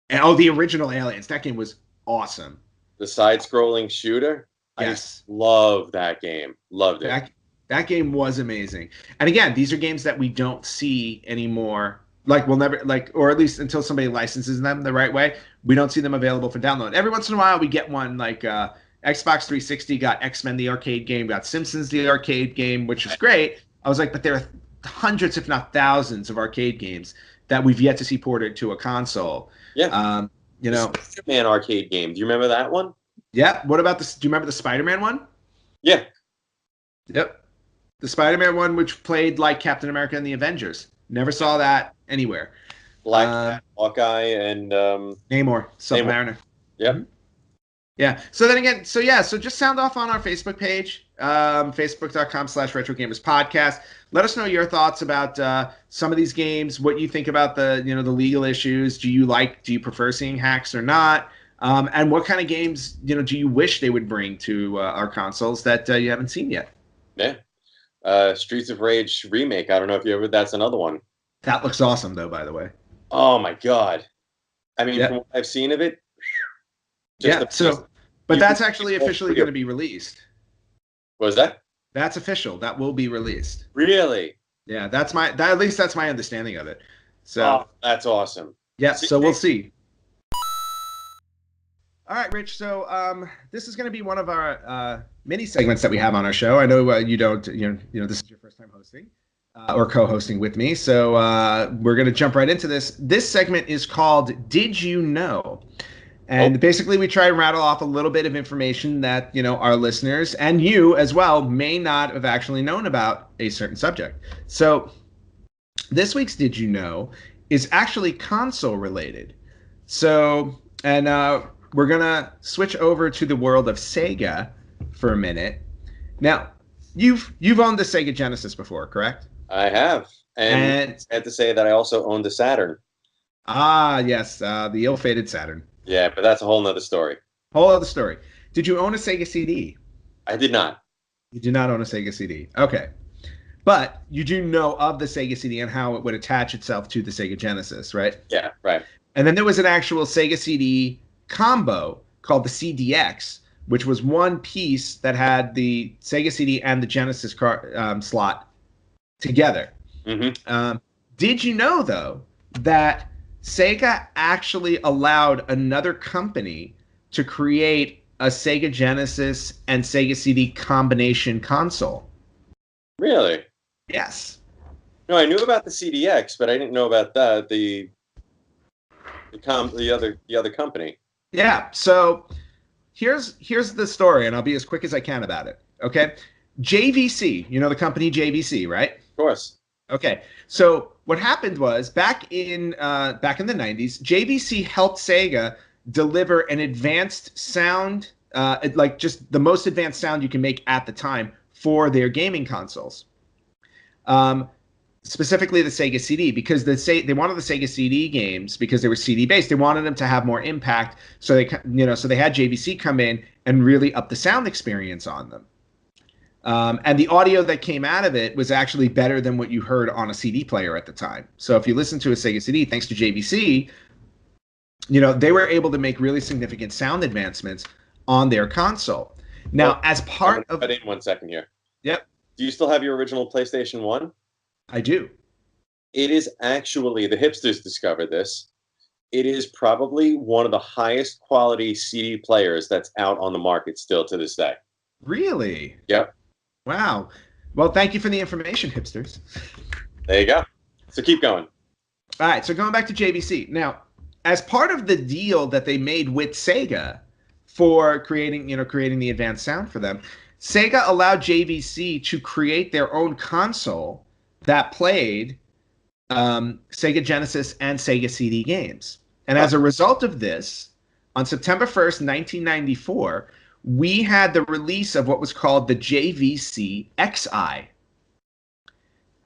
And the original Aliens. That game was awesome. The side-scrolling shooter. Yes, I love that game. Loved it. That game was amazing. And again, these are games that we don't see anymore. Like, we'll never, or at least until somebody licenses them the right way, we don't see them available for download. Every once in a while, we get one, like Xbox 360 got X-Men the arcade game, got Simpsons the arcade game, which is great. I was like, but there are hundreds, if not thousands, of arcade games that we've yet to see ported to a console. Yeah. Spider-Man arcade game. Do you remember that one? Yeah. What about this? Do you remember the Spider-Man one? Yeah. Yep. The Spider-Man one, which played like Captain America and the Avengers. Never saw that anywhere. Black Cat, Hawkeye, and Namor, Submariner. Yep. Mm-hmm. Yeah. So then again, so just sound off on our Facebook page, facebook.com/retrogamerspodcast. Let us know your thoughts about some of these games, what you think about the the legal issues. Do you prefer seeing hacks or not? And what kind of games do you wish they would bring to our consoles that you haven't seen yet? Yeah. Streets of Rage remake. I don't know if you ever. That's another one. That looks awesome, though. By the way. Oh my god! I mean, from what I've seen of it. But that's actually officially going to be released. What was that? That's official. That will be released. Really? Yeah, at least that's my understanding of it. So that's awesome. Yeah, so we'll see. All right, Rich. So this is going to be one of our mini segments that we have on our show. I know you don't. This is your first time hosting. or co-hosting with me. So we're going to jump right into this. This segment is called Did You Know? And basically, we try and rattle off a little bit of information that, our listeners and you as well may not have actually known about a certain subject. So this week's Did You Know is actually console related. So, and we're going to switch over to the world of Sega for a minute. Now, you've owned the Sega Genesis before, correct? I have. And I have to say that I also owned a Saturn. Ah, yes, the ill-fated Saturn. Yeah, but that's a whole nother story. Whole other story. Did you own a Sega CD? I did not. You did not own a Sega CD. Okay. But you do know of the Sega CD and how it would attach itself to the Sega Genesis, right? Yeah, right. And then there was an actual Sega CD combo called the CDX, which was one piece that had the Sega CD and the Genesis slot together. Mm-hmm. Did you know, though, that Sega actually allowed another company to create a Sega Genesis and Sega CD combination console? Really? Yes. No, I knew about the CDX, but I didn't know about the other company. Yeah. So here's the story, and I'll be as quick as I can about it. Okay. JVC, you know the company JVC, right? Of course. Okay. So what happened was back in the 90s, JVC helped Sega deliver an advanced sound, like just the most advanced sound you can make at the time for their gaming consoles. Specifically the Sega CD, because they wanted the Sega CD games because they were CD based. They wanted them to have more impact, so they had JVC come in and really up the sound experience on them. And the audio that came out of it was actually better than what you heard on a CD player at the time. So if you listen to a Sega CD, thanks to JVC, they were able to make really significant sound advancements on their console. Now, as part of... Cut in 1 second here. Yep. Do you still have your original PlayStation 1? I do. It is actually, the hipsters discovered this, it is probably one of the highest quality CD players that's out on the market still to this day. Really? Yep. Wow. Well, thank you for the information, hipsters. There you go. So keep going. All right. So going back to JVC. Now, as part of the deal that they made with Sega for creating the advanced sound for them, Sega allowed JVC to create their own console that played Sega Genesis and Sega CD games. And as a result of this, on September 1st, 1994, we had the release of what was called the JVC XI.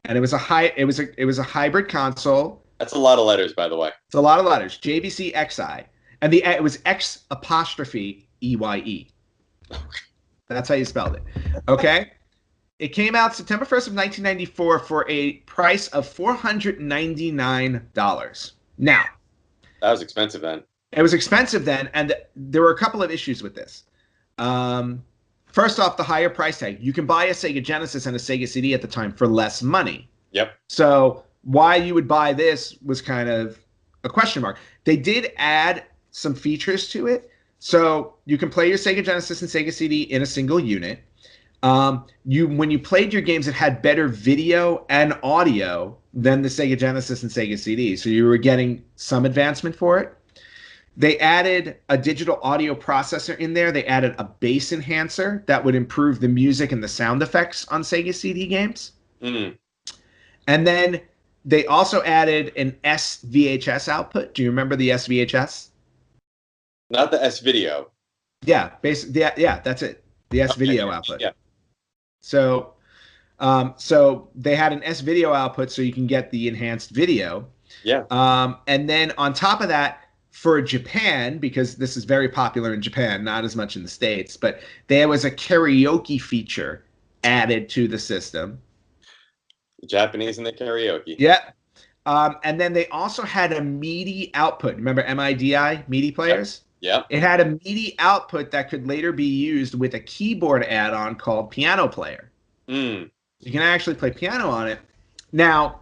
And it was a hybrid console. That's a lot of letters, by the way. It's a lot of letters. JVC XI. And it was X apostrophe EYE. That's how you spelled it. Okay? It came out September 1st of 1994 for a price of $499. Now, that was expensive then. It was expensive then, and there were a couple of issues with this. First off, the higher price tag. You can buy a Sega Genesis and a Sega CD at the time for less money. Yep. So why you would buy this was kind of a question mark. They did add some features to it. So you can play your Sega Genesis and Sega CD in a single unit. When you played your games, it had better video and audio than the Sega Genesis and Sega CD. So you were getting some advancement for it. They added a digital audio processor in there. They added a bass enhancer that would improve the music and the sound effects on Sega CD games. Mm. And then they also added an SVHS output. Do you remember the SVHS? Not the S-Video. Yeah, yeah, that's it. The S-Video output. Yeah. So they had an S-Video output so you can get the enhanced video. Yeah. And then on top of that, for Japan, because this is very popular in Japan, not as much in the States, but there was a karaoke feature added to the system. The Japanese and the karaoke. Yeah. And then they also had a MIDI output. Remember MIDI, MIDI players? Yeah. It had a MIDI output that could later be used with a keyboard add-on called Piano Player. Mm. You can actually play piano on it. Now,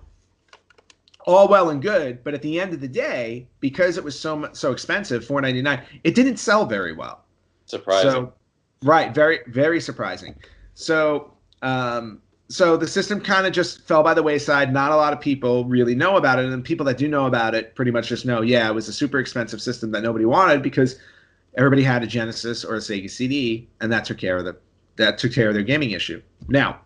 all well and good, but at the end of the day, because it was so expensive, $499, it didn't sell very well. Surprising. So, right, very, very surprising. So So the system kind of just fell by the wayside. Not a lot of people really know about it, and people that do know about it pretty much just know, yeah, it was a super expensive system that nobody wanted because everybody had a Genesis or a Sega CD, and that took care of their gaming issue. Now,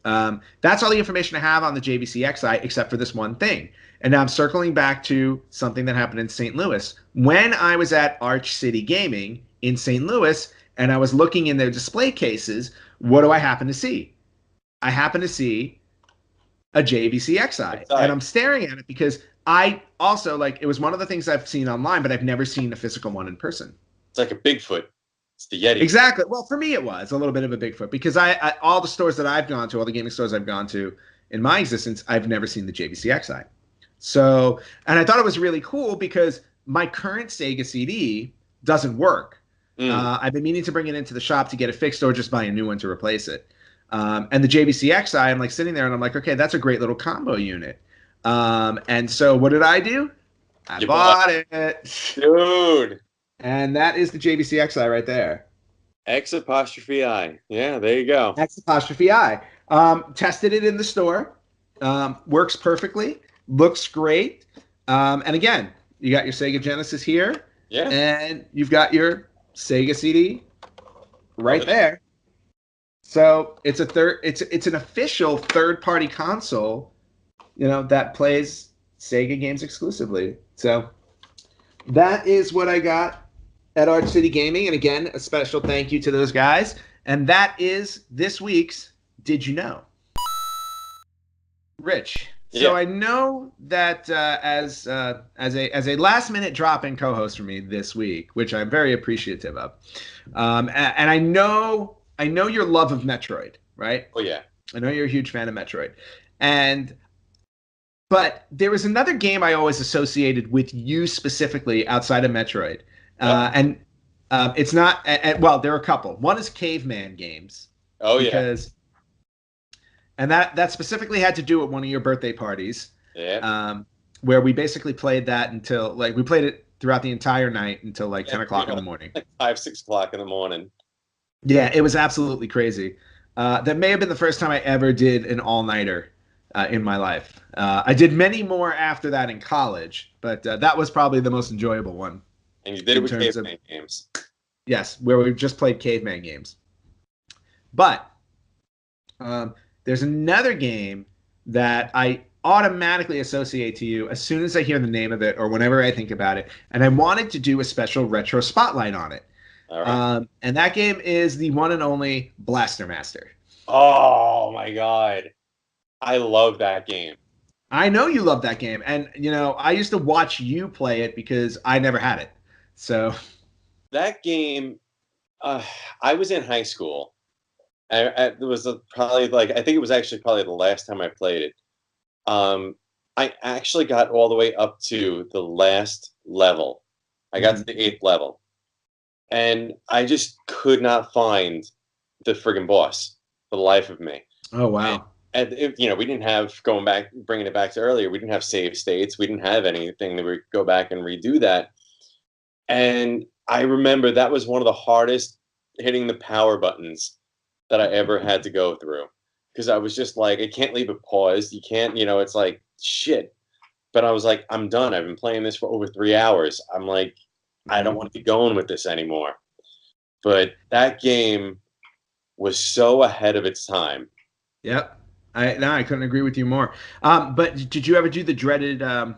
that's all the information I have on the JVCXI, except for this one thing. And now I'm circling back to something that happened in St. Louis. When I was at Arch City Gaming in St. Louis, and I was looking in their display cases, what do I happen to see? I happen to see a JVCXI, and I'm staring at it because I also like it was one of the things I've seen online, but I've never seen a physical one in person. It's like a Bigfoot. It's the Yeti. Exactly. Well, for me, it was a little bit of a Bigfoot because I all the stores that I've gone to, all the gaming stores I've gone to in my existence, I've never seen the JVCXI. So, and I thought it was really cool because my current Sega CD doesn't work. I've been meaning to bring it into the shop to get it fixed or just buy a new one to replace it. And the JVCXI, I'm like sitting there and I'm like, okay, that's a great little combo unit. And so what did I do? I bought it. Dude. And that is the JVCXI right there. X''I. Yeah, there you go. X''I. Tested it in the store. Works perfectly. Looks great. And again, you got your Sega Genesis here. Yeah. And you've got your Sega CD right there. So it's an official third-party console, that plays Sega games exclusively. So that is what I got at Arch City Gaming. And again, a special thank you to those guys. And that is this week's Did You Know? Rich. So I know that as a last-minute drop-in co-host for me this week, which I'm very appreciative of, and I know your love of Metroid, right? Oh yeah, I know you're a huge fan of Metroid, but there was another game I always associated with you specifically outside of Metroid, and it's not. Well, there are a couple. One is Caveman games. Oh yeah. And that specifically had to do with one of your birthday parties. Yeah. Where we basically played that until we played it throughout the entire night until 10 o'clock in the morning. 5, 6 o'clock in the morning. Yeah, it was absolutely crazy. That may have been the first time I ever did an all-nighter in my life. I did many more after that in college, but that was probably the most enjoyable one. And you did it with Caveman games. Yes, where we just played Caveman games. But there's another game that I automatically associate to you as soon as I hear the name of it or whenever I think about it. And I wanted to do a special retro spotlight on it. All right. And that game is the one and only Blaster Master. Oh, my God. I love that game. I know you love that game. And, I used to watch you play it because I never had it. So that game, I was in high school. It was probably I think it was actually probably the last time I played it. I actually got all the way up to the last level. I got to the 8th level, and I just could not find the friggin' boss for the life of me. Oh wow! And we didn't have bringing it back to earlier. We didn't have save states. We didn't have anything that we could go back and redo that. And I remember that was one of the hardest hitting the power buttons that I ever had to go through, because I was just like, I can't leave it paused. You can't, it's like shit. But I was like, I'm done. I've been playing this for over 3 hours. I'm like, I don't want to be going with this anymore. But that game was so ahead of its time. Yep. I couldn't agree with you more. But did you ever do the dreaded, I'm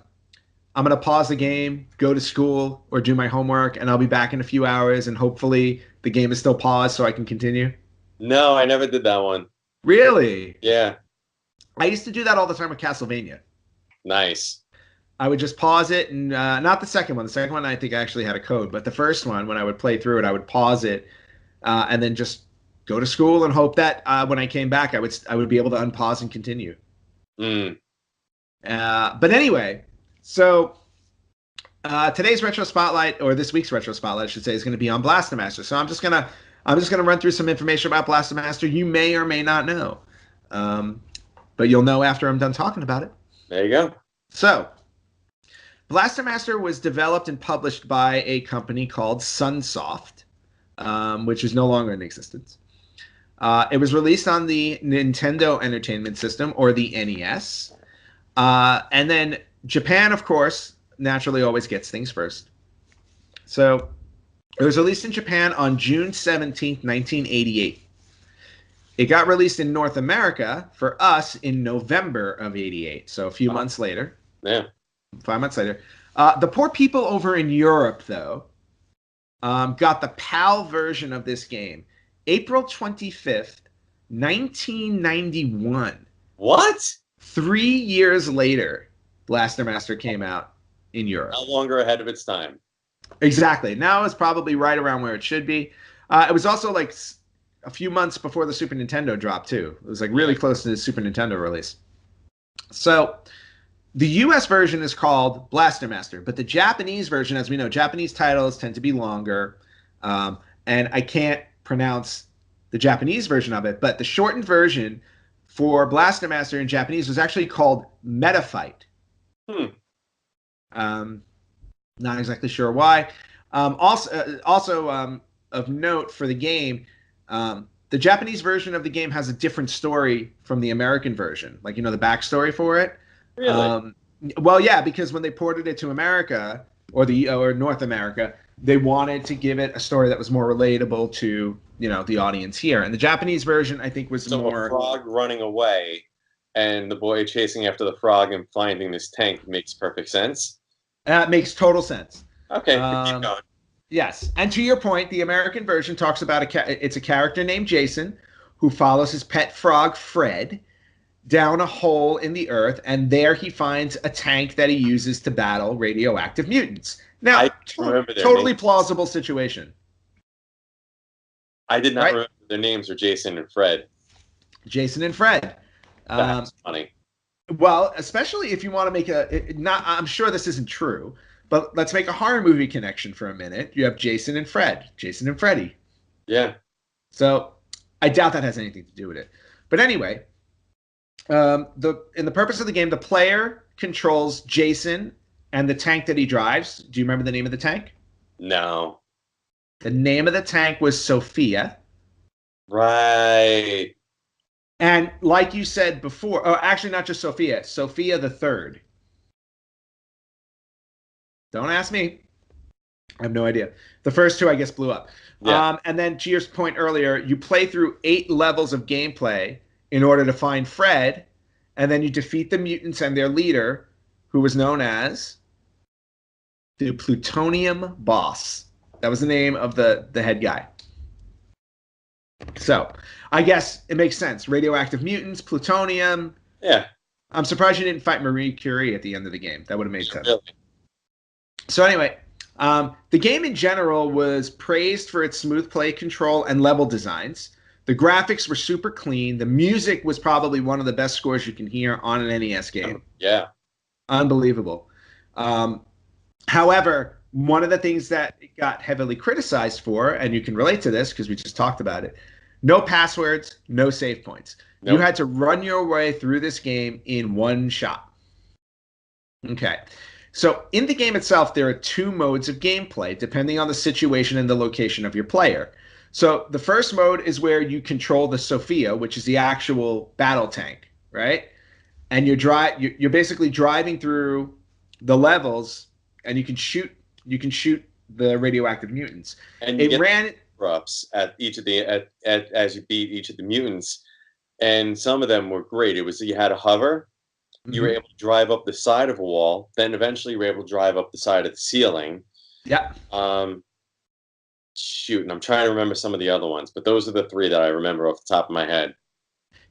going to pause the game, go to school, or do my homework, and I'll be back in a few hours, and hopefully the game is still paused so I can continue? No, I never did that one. Really? Yeah. I used to do that all the time with Castlevania. Nice. I would just pause it, and not the second one. The second one I think I actually had a code, but the first one, when I would play through it, I would pause it and then just go to school and hope that when I came back, I would be able to unpause and continue. Mm. But anyway, so today's retro spotlight, or this week's retro spotlight, I should say, is going to be on Blaster Master. So I'm just gonna run through some information about Blaster Master you may or may not know, but you'll know after I'm done talking about it. There you go. So, Blaster Master was developed and published by a company called Sunsoft, which is no longer in existence. It was released on the Nintendo Entertainment System, or the NES. And then Japan, of course, naturally always gets things first. So it was released in Japan on June 17th, 1988. It got released in North America for us in November of '88, so a few months later. Yeah. 5 months later. The poor people over in Europe, though, got the PAL version of this game April 25th, 1991. What? 3 years later, Blaster Master came out in Europe. No longer ahead of its time. Exactly. Now it's probably right around where it should be. It was also like a few months before the Super Nintendo dropped, too. It was like really close to the Super Nintendo release. So the US version is called Blaster Master, but the Japanese version, as we know, Japanese titles tend to be longer, and I can't pronounce the Japanese version of it, but the shortened version for Blaster Master in Japanese was actually called Meta Fight. Not exactly sure why. Also of note for the game, the Japanese version of the game has a different story from the American version, like, the backstory for it. Really? Well, yeah, because when they ported it to America or North America, they wanted to give it a story that was more relatable to the audience here. And the Japanese version, I think, was more a frog running away, and the boy chasing after the frog and finding this tank makes perfect sense. It makes total sense. Okay, keep going. Yes, and to your point, the American version talks about it's a character named Jason who follows his pet frog Fred down a hole in the earth, and there he finds a tank that he uses to battle radioactive mutants. Now, totally plausible situation. I did not remember their names were Jason and Fred. Jason and Fred. That's funny. Well, especially if you want to make I'm sure this isn't true, but let's make a horror movie connection for a minute. You have Jason and Fred, Jason and Freddy. Yeah. So I doubt that has anything to do with it. But anyway, in the purpose of the game, the player controls Jason and the tank that he drives. Do you remember the name of the tank? No. The name of the tank was Sophia. Right. And like you said before, actually not just Sophia, Sophia the Third. Don't ask me. I have no idea. The first two, I guess, blew up. Yeah. And then to your point earlier, you play through 8 levels of gameplay in order to find Fred, and then you defeat the mutants and their leader, who was known as the Plutonium Boss. That was the name of the head guy. So, I guess it makes sense. Radioactive mutants, plutonium. Yeah. I'm surprised you didn't fight Marie Curie at the end of the game. That would have made sense. Really? So anyway, the game in general was praised for its smooth play control and level designs. The graphics were super clean. The music was probably one of the best scores you can hear on an NES game. Yeah. Unbelievable. However, one of the things that it got heavily criticized for, and you can relate to this because we just talked about it, no passwords, no save points. Nope. You had to run your way through this game in one shot. Okay. So in the game itself, there are 2 modes of gameplay, depending on the situation and the location of your player. So the first mode is where you control the Sophia, which is the actual battle tank, right? And you're basically driving through the levels, and you can shoot the radioactive mutants. And you get erupts at each of the as you beat each of the mutants, and some of them were great. It was you had to hover. You were able to drive up the side of a wall. Then eventually you were able to drive up the side of the ceiling. Yeah. Shoot, and I'm trying to remember some of the other ones, but those are the 3 that I remember off the top of my head.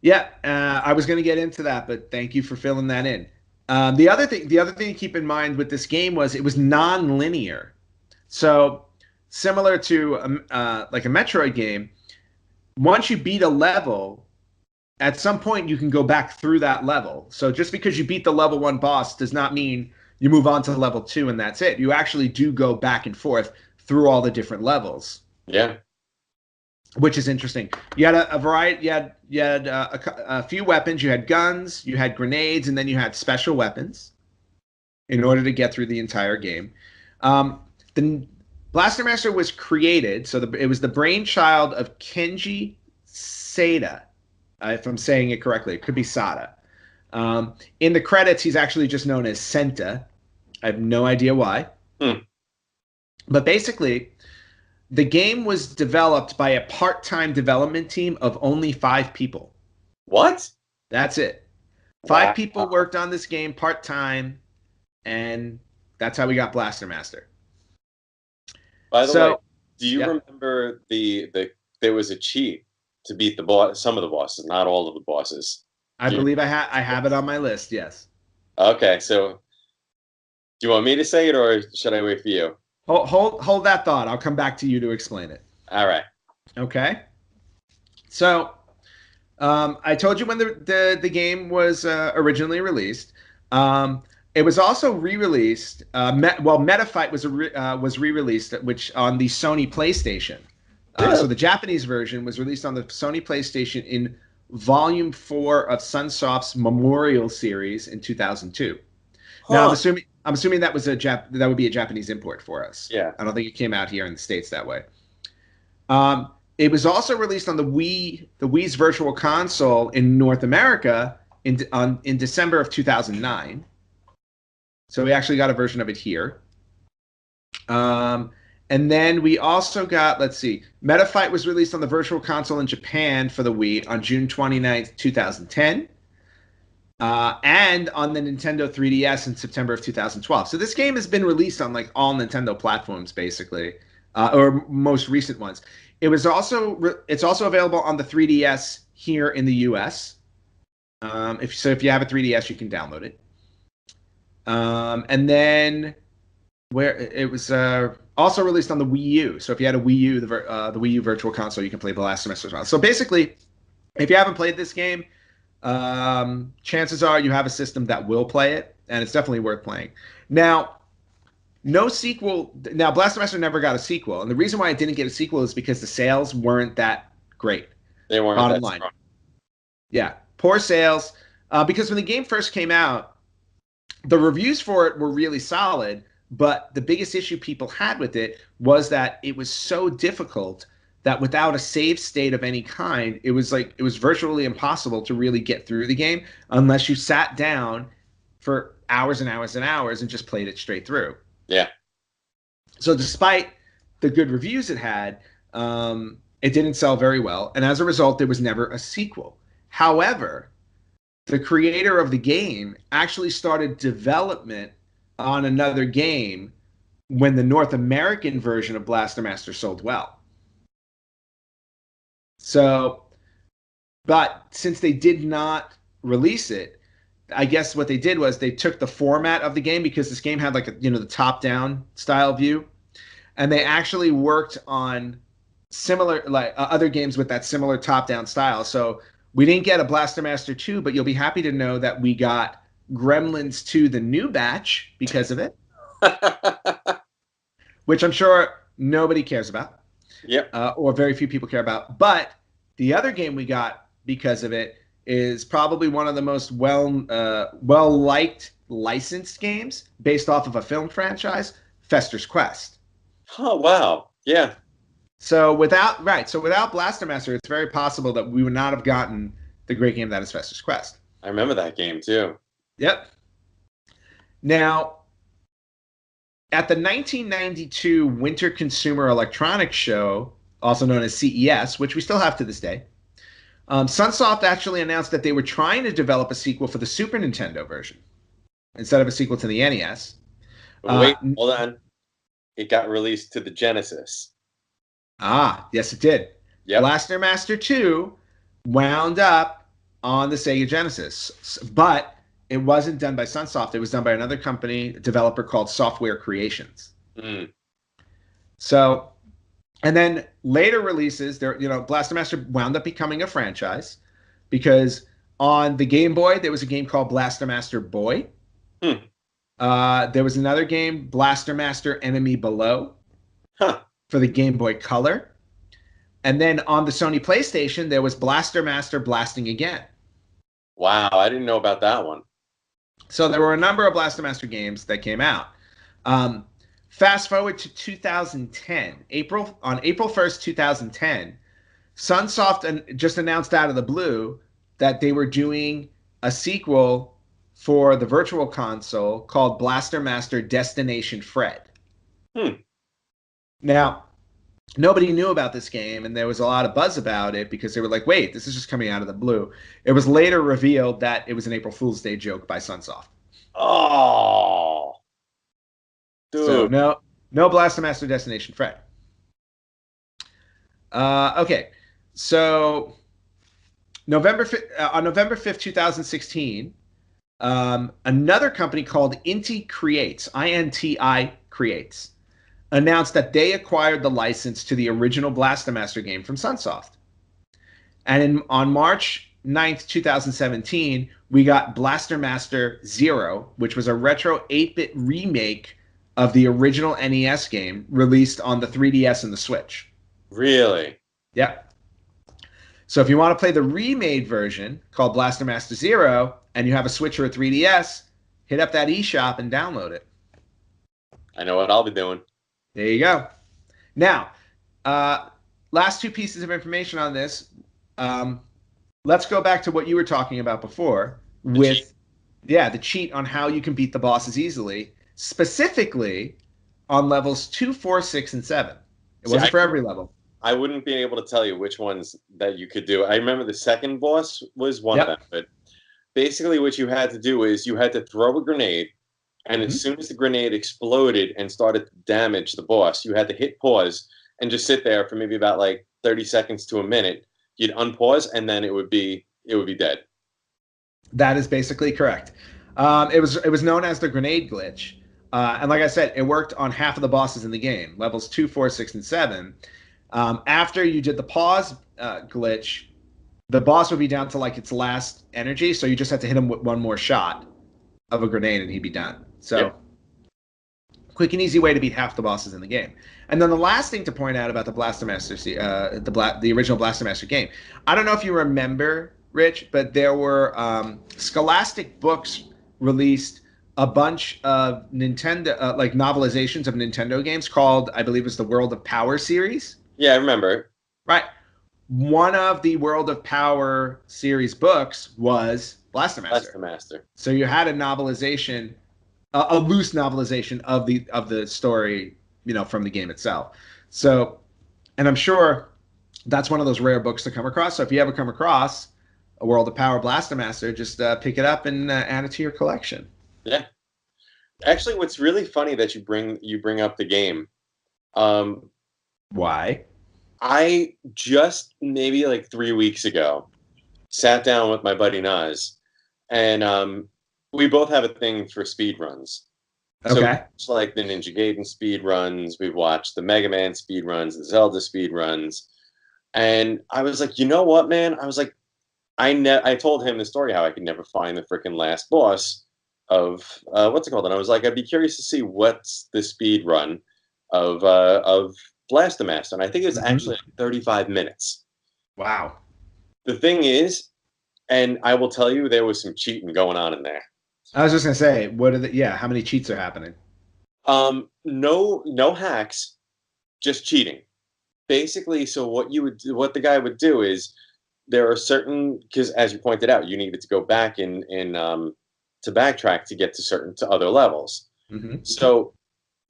Yeah, I was going to get into that, but thank you for filling that in. The other thing to keep in mind with this game was it was non-linear. So similar to like a Metroid game, once you beat a level, at some point you can go back through that level. So just because you beat the level 1 boss does not mean you move on to level 2 and that's it. You actually do go back and forth through all the different levels. Yeah. Which is interesting. You had a variety. You had a few weapons. You had guns. You had grenades, and then you had special weapons. In order to get through the entire game, the Blaster Master was created. So it was the brainchild of Kenji Sada, if I'm saying it correctly. It could be Sada. In the credits, he's actually just known as Senta. I have no idea why. Hmm. But basically, the game was developed by a part-time development team of only 5 people. What? That's it. Wow. 5 people worked on this game part-time, and that's how we got Blaster Master. By the way, So, do you yep, remember there was a cheat to beat the boss, some of the bosses, not all of the bosses. I Do you believe I have it on my list. Yes. Okay, so do you want me to say it or should I wait for you? Hold that thought. I'll come back to you to explain it. All right. Okay. So, I told you when the game was originally released. It was also re-released. Metafight was re-released, which on the Sony PlayStation. Really? So the Japanese version was released on the Sony PlayStation in Volume 4 of Sunsoft's Memorial series in 2002. Now Huh. I'm assuming that was that would be a Japanese import for us. Yeah. I don't think it came out here in the States that way. It was also released on the Wii's Virtual Console in North America in December of 2009. So we actually got a version of it here. And then we also got, let's see, Metafight was released on the Virtual Console in Japan for the Wii on June 29th, 2010. And on the Nintendo 3DS in September of 2012. So this game has been released on like all Nintendo platforms, basically, or most recent ones. It's also available on the 3DS here in the US. If you have a 3DS, you can download it. And then where it was also released on the Wii U. So if you had a Wii U, the Wii U Virtual Console, you can play Blast Semester as well. So basically, if you haven't played this game, chances are you have a system that will play it, and it's definitely worth playing. Now, no sequel. Now, Blast Master never got a sequel, and the reason why it didn't get a sequel is because the sales weren't that great. They weren't Bottom that line, strong. yeah, poor sales. Because when the game first came out, the reviews for it were really solid, but the biggest issue people had with it was that it was so difficult that without a save state of any kind, it was virtually impossible to really get through the game unless you sat down for hours and hours and hours and just played it straight through. Yeah. So despite the good reviews it had, it didn't sell very well, and as a result, there was never a sequel. However, the creator of the game actually started development on another game when the North American version of Blaster Master sold well. So, but since they did not release it, I guess what they did was they took the format of the game, because this game had the top-down style view, and they actually worked on similar other games with that similar top-down style. So we didn't get a Blaster Master 2, but you'll be happy to know that we got Gremlins 2, the new batch, because of it, which I'm sure nobody cares about. Yep. Or very few people care about. But the other game we got because of it is probably one of the most well-liked licensed games based off of a film franchise, Fester's Quest. Oh, wow. Yeah. So without Blaster Master, it's very possible that we would not have gotten the great game that is Fester's Quest. I remember that game too. Yep. Now, at the 1992 Winter Consumer Electronics Show, also known as CES, which we still have to this day, Sunsoft actually announced that they were trying to develop a sequel for the Super Nintendo version instead of a sequel to the NES. Wait, hold on. It got released to the Genesis. Yes, it did. Yep. Blaster Master 2 wound up on the Sega Genesis, but it wasn't done by Sunsoft. It was done by another company, developer called Software Creations. Mm. So, and then later releases, Blaster Master wound up becoming a franchise because on the Game Boy, there was a game called Blaster Master Boy. Hmm. There was another game, Blaster Master Enemy Below, for the Game Boy Color. And then on the Sony PlayStation, there was Blaster Master Blasting Again. Wow, I didn't know about that one. So there were a number of Blaster Master games that came out. Fast forward to 2010. On April 1st, 2010, Sunsoft just announced out of the blue that they were doing a sequel for the Virtual Console called Blaster Master Destination Fred. Now, nobody knew about this game, and there was a lot of buzz about it because they were like, wait, this is just coming out of the blue. It was later revealed that it was an April Fool's Day joke by Sunsoft. Oh, dude. So no Blaster Master Destination Fred. Okay, so on November 5th, 2016, another company called Inti Creates, INTI Creates, announced that they acquired the license to the original Blaster Master game from Sunsoft. And on March 9th, 2017, we got Blaster Master Zero, which was a retro 8-bit remake of the original NES game released on the 3DS and the Switch. Really? Yep. So if you want to play the remade version called Blaster Master Zero and you have a Switch or a 3DS, hit up that eShop and download it. I know what I'll be doing. There you go. Now, last two pieces of information on this. Let's go back to what you were talking about before with the cheat on how you can beat the bosses easily, specifically on levels 2, 4, 6, and 7. It wasn't for every level. I wouldn't be able to tell you which ones that you could do. I remember the second boss was one of them, but basically what you had to do is you had to throw a grenade, and as soon as the grenade exploded and started to damage the boss, you had to hit pause and just sit there for maybe about like 30 seconds to a minute. You'd unpause, and then it would be dead. That is basically correct. It was known as the grenade glitch, and like I said, it worked on half of the bosses in the game, levels 2, 4, 6, and 7. After you did the pause glitch, the boss would be down to like its last energy, so you just had to hit him with one more shot of a grenade and he'd be done. So, quick and easy way to beat half the bosses in the game. And then the last thing to point out about the Blaster Master, the original Blaster Master game, I don't know if you remember, Rich, but there were Scholastic Books released a bunch of Nintendo, like novelizations of Nintendo games called, I believe it was the World of Power series. Yeah, I remember. Right. One of the World of Power series books was Blaster Master. Blaster Master. So you had a novelization, a loose novelization of the story, from the game itself. So, and I'm sure that's one of those rare books to come across. So if you ever come across a World of Power Blaster Master, just pick it up and add it to your collection. Yeah. Actually, what's really funny that you bring up the game. Why? I just maybe like 3 weeks ago sat down with my buddy Naz, and we both have a thing for speed runs. Okay. So like the Ninja Gaiden speed runs, we've watched the Mega Man speed runs, the Zelda speed runs, and I was like, you know what, man? I was like, I told him the story how I could never find the freaking last boss of what's it called, and I was like, I'd be curious to see what's the speed run of Blaster Master, and I think it was actually like 35 minutes. Wow. The thing is, and I will tell you, there was some cheating going on in there. I was just gonna say, how many cheats are happening? No hacks, just cheating. Basically, so what the guy would do is there are certain, because as you pointed out, you needed to go back in to backtrack to get to other levels. Mm-hmm. So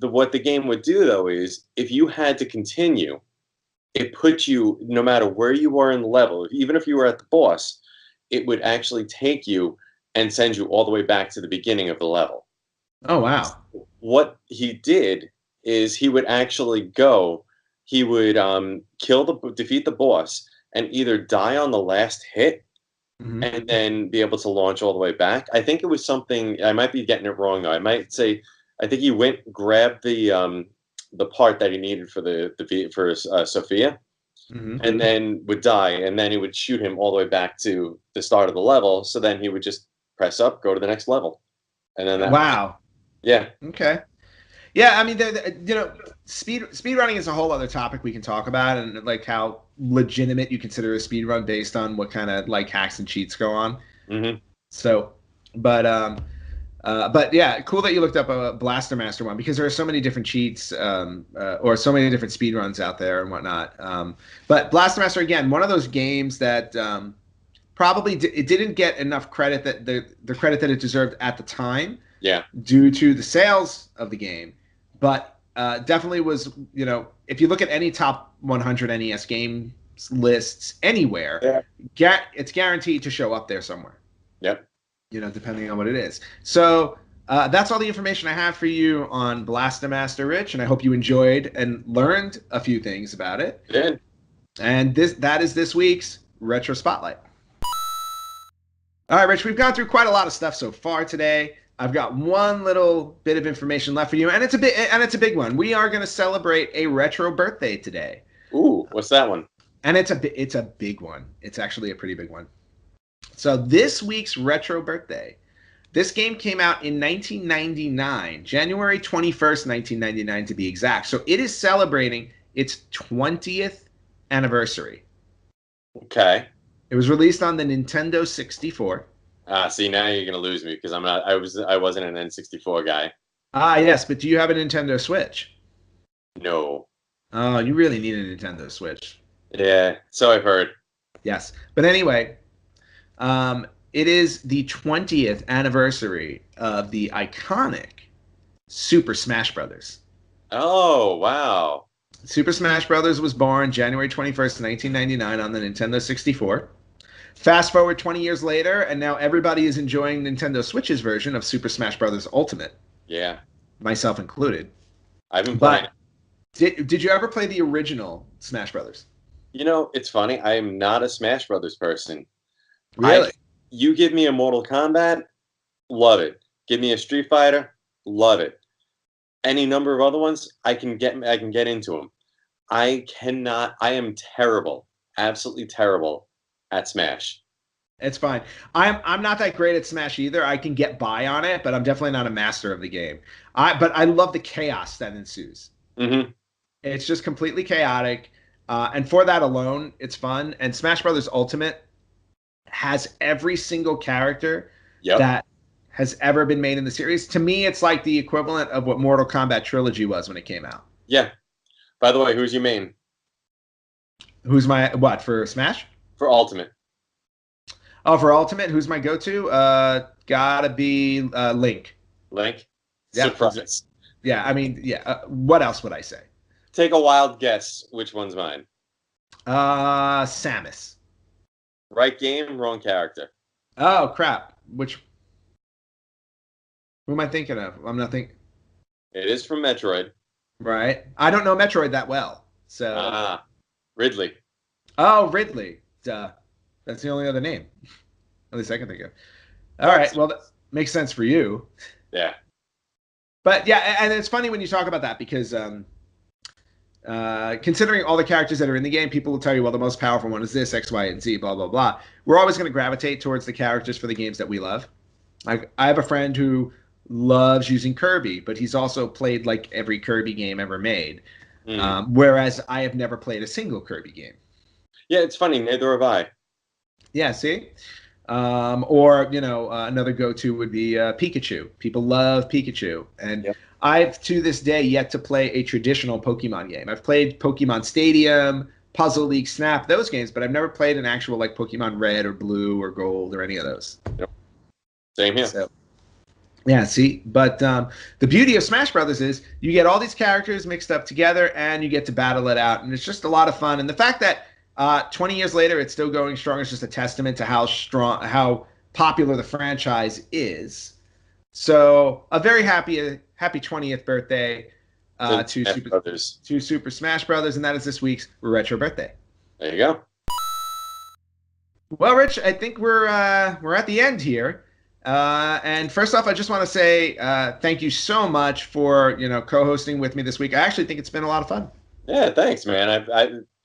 what the game would do though is if you had to continue, it put you, no matter where you were in the level, even if you were at the boss, it would actually take you and send you all the way back to the beginning of the level. Oh, wow. What he did is he would actually he would defeat the boss and either die on the last hit and then be able to launch all the way back. I think it was something, I might be getting it wrong though. I might say, I think he grabbed the part that he needed for Sophia, and then would die, and then he would shoot him all the way back to the start of the level. So then he would just press up, go to the next level, and then wow. Yeah. Okay. Yeah, I mean, speed running is a whole other topic we can talk about, and like how legitimate you consider a speed run based on what kind of like hacks and cheats go on. Mm-hmm. So, but But yeah, cool that you looked up a Blaster Master one because there are so many different cheats or so many different speed runs out there and whatnot. But Blaster Master again, one of those games that probably it didn't get enough credit that the credit that it deserved at the time. Yeah. Due to the sales of the game, but definitely was, if you look at any top 100 NES games lists anywhere, it's guaranteed to show up there somewhere. Yep. Depending on what it is. So that's all the information I have for you on Blaster Master, Rich, and I hope you enjoyed and learned a few things about it. Did. And that is this week's Retro Spotlight. All right, Rich, we've gone through quite a lot of stuff so far today. I've got one little bit of information left for you, and it's a big one. We are going to celebrate a retro birthday today. Ooh, what's that one? And it's a big one. It's actually a pretty big one. So this week's retro birthday, this game came out in 1999, January 21st, 1999 to be exact. So it is celebrating its 20th anniversary. Okay. It was released on the Nintendo 64. See, now you're gonna lose me because I wasn't an N64 guy. Yes, but do you have a Nintendo Switch? No. Oh, you really need a Nintendo Switch. Yeah, so I've heard. Yes, but anyway, it is the 20th anniversary of the iconic Super Smash Brothers. Oh, wow. Super Smash Brothers was born January 21st, 1999 on the Nintendo 64. Fast forward 20 years later, and now everybody is enjoying Nintendo Switch's version of Super Smash Bros. Ultimate. Yeah. Myself included. I've been playing it. Did you ever play the original Smash Brothers? It's funny. I am not a Smash Brothers person. Really? You give me a Mortal Kombat, love it. Give me a Street Fighter, love it. Any number of other ones, I can get into them. I am terrible, absolutely terrible at Smash. It's fine. I'm not that great at Smash either. I can get by on it, but I'm definitely not a master of the game. But I love the chaos that ensues. Mm-hmm. It's just completely chaotic, and for that alone, it's fun. And Smash Brothers Ultimate has every single character that has ever been made in the series. To me, it's like the equivalent of what Mortal Kombat Trilogy was when it came out. Yeah. By the way, who's your main? Who's my what for Smash? For Ultimate. Oh, for Ultimate, who's my go-to? Gotta be Link. Link? Yeah. Surprise. Yeah, I mean, yeah. What else would I say? Take a wild guess. Which one's mine? Samus. Right game, wrong character. Oh, crap. Who am I thinking of? I'm not thinking. It is from Metroid. Right. I don't know Metroid that well, so. Ridley. Oh, Ridley. Duh. That's the only other name. At least I can think of. All right. Well, that makes sense for you. Yeah. But yeah, and it's funny when you talk about that because considering all the characters that are in the game, people will tell you, well, the most powerful one is this, X, Y, and Z, blah, blah, blah. We're always going to gravitate towards the characters for the games that we love. I have a friend who loves using Kirby, but he's also played like every Kirby game ever made. Whereas I have never played a single Kirby game. Yeah, it's funny. Neither have I. Yeah, see? Or, another go-to would be Pikachu. People love Pikachu. And I've, to this day, yet to play a traditional Pokemon game. I've played Pokemon Stadium, Puzzle League, Snap, those games, but I've never played an actual, like, Pokemon Red or Blue or Gold or any of those. Yep. Same here. So, yeah, see? But the beauty of Smash Brothers is you get all these characters mixed up together and you get to battle it out. And it's just a lot of fun. And the fact that 20 years later, it's still going strong. It's just a testament to how popular the franchise is. So a very happy 20th birthday to Super Smash Brothers, and that is this week's retro birthday. There you go. Well, Rich, I think we're at the end here. And first off, I just want to say thank you so much for co-hosting with me this week. I actually think it's been a lot of fun. Yeah, thanks, man.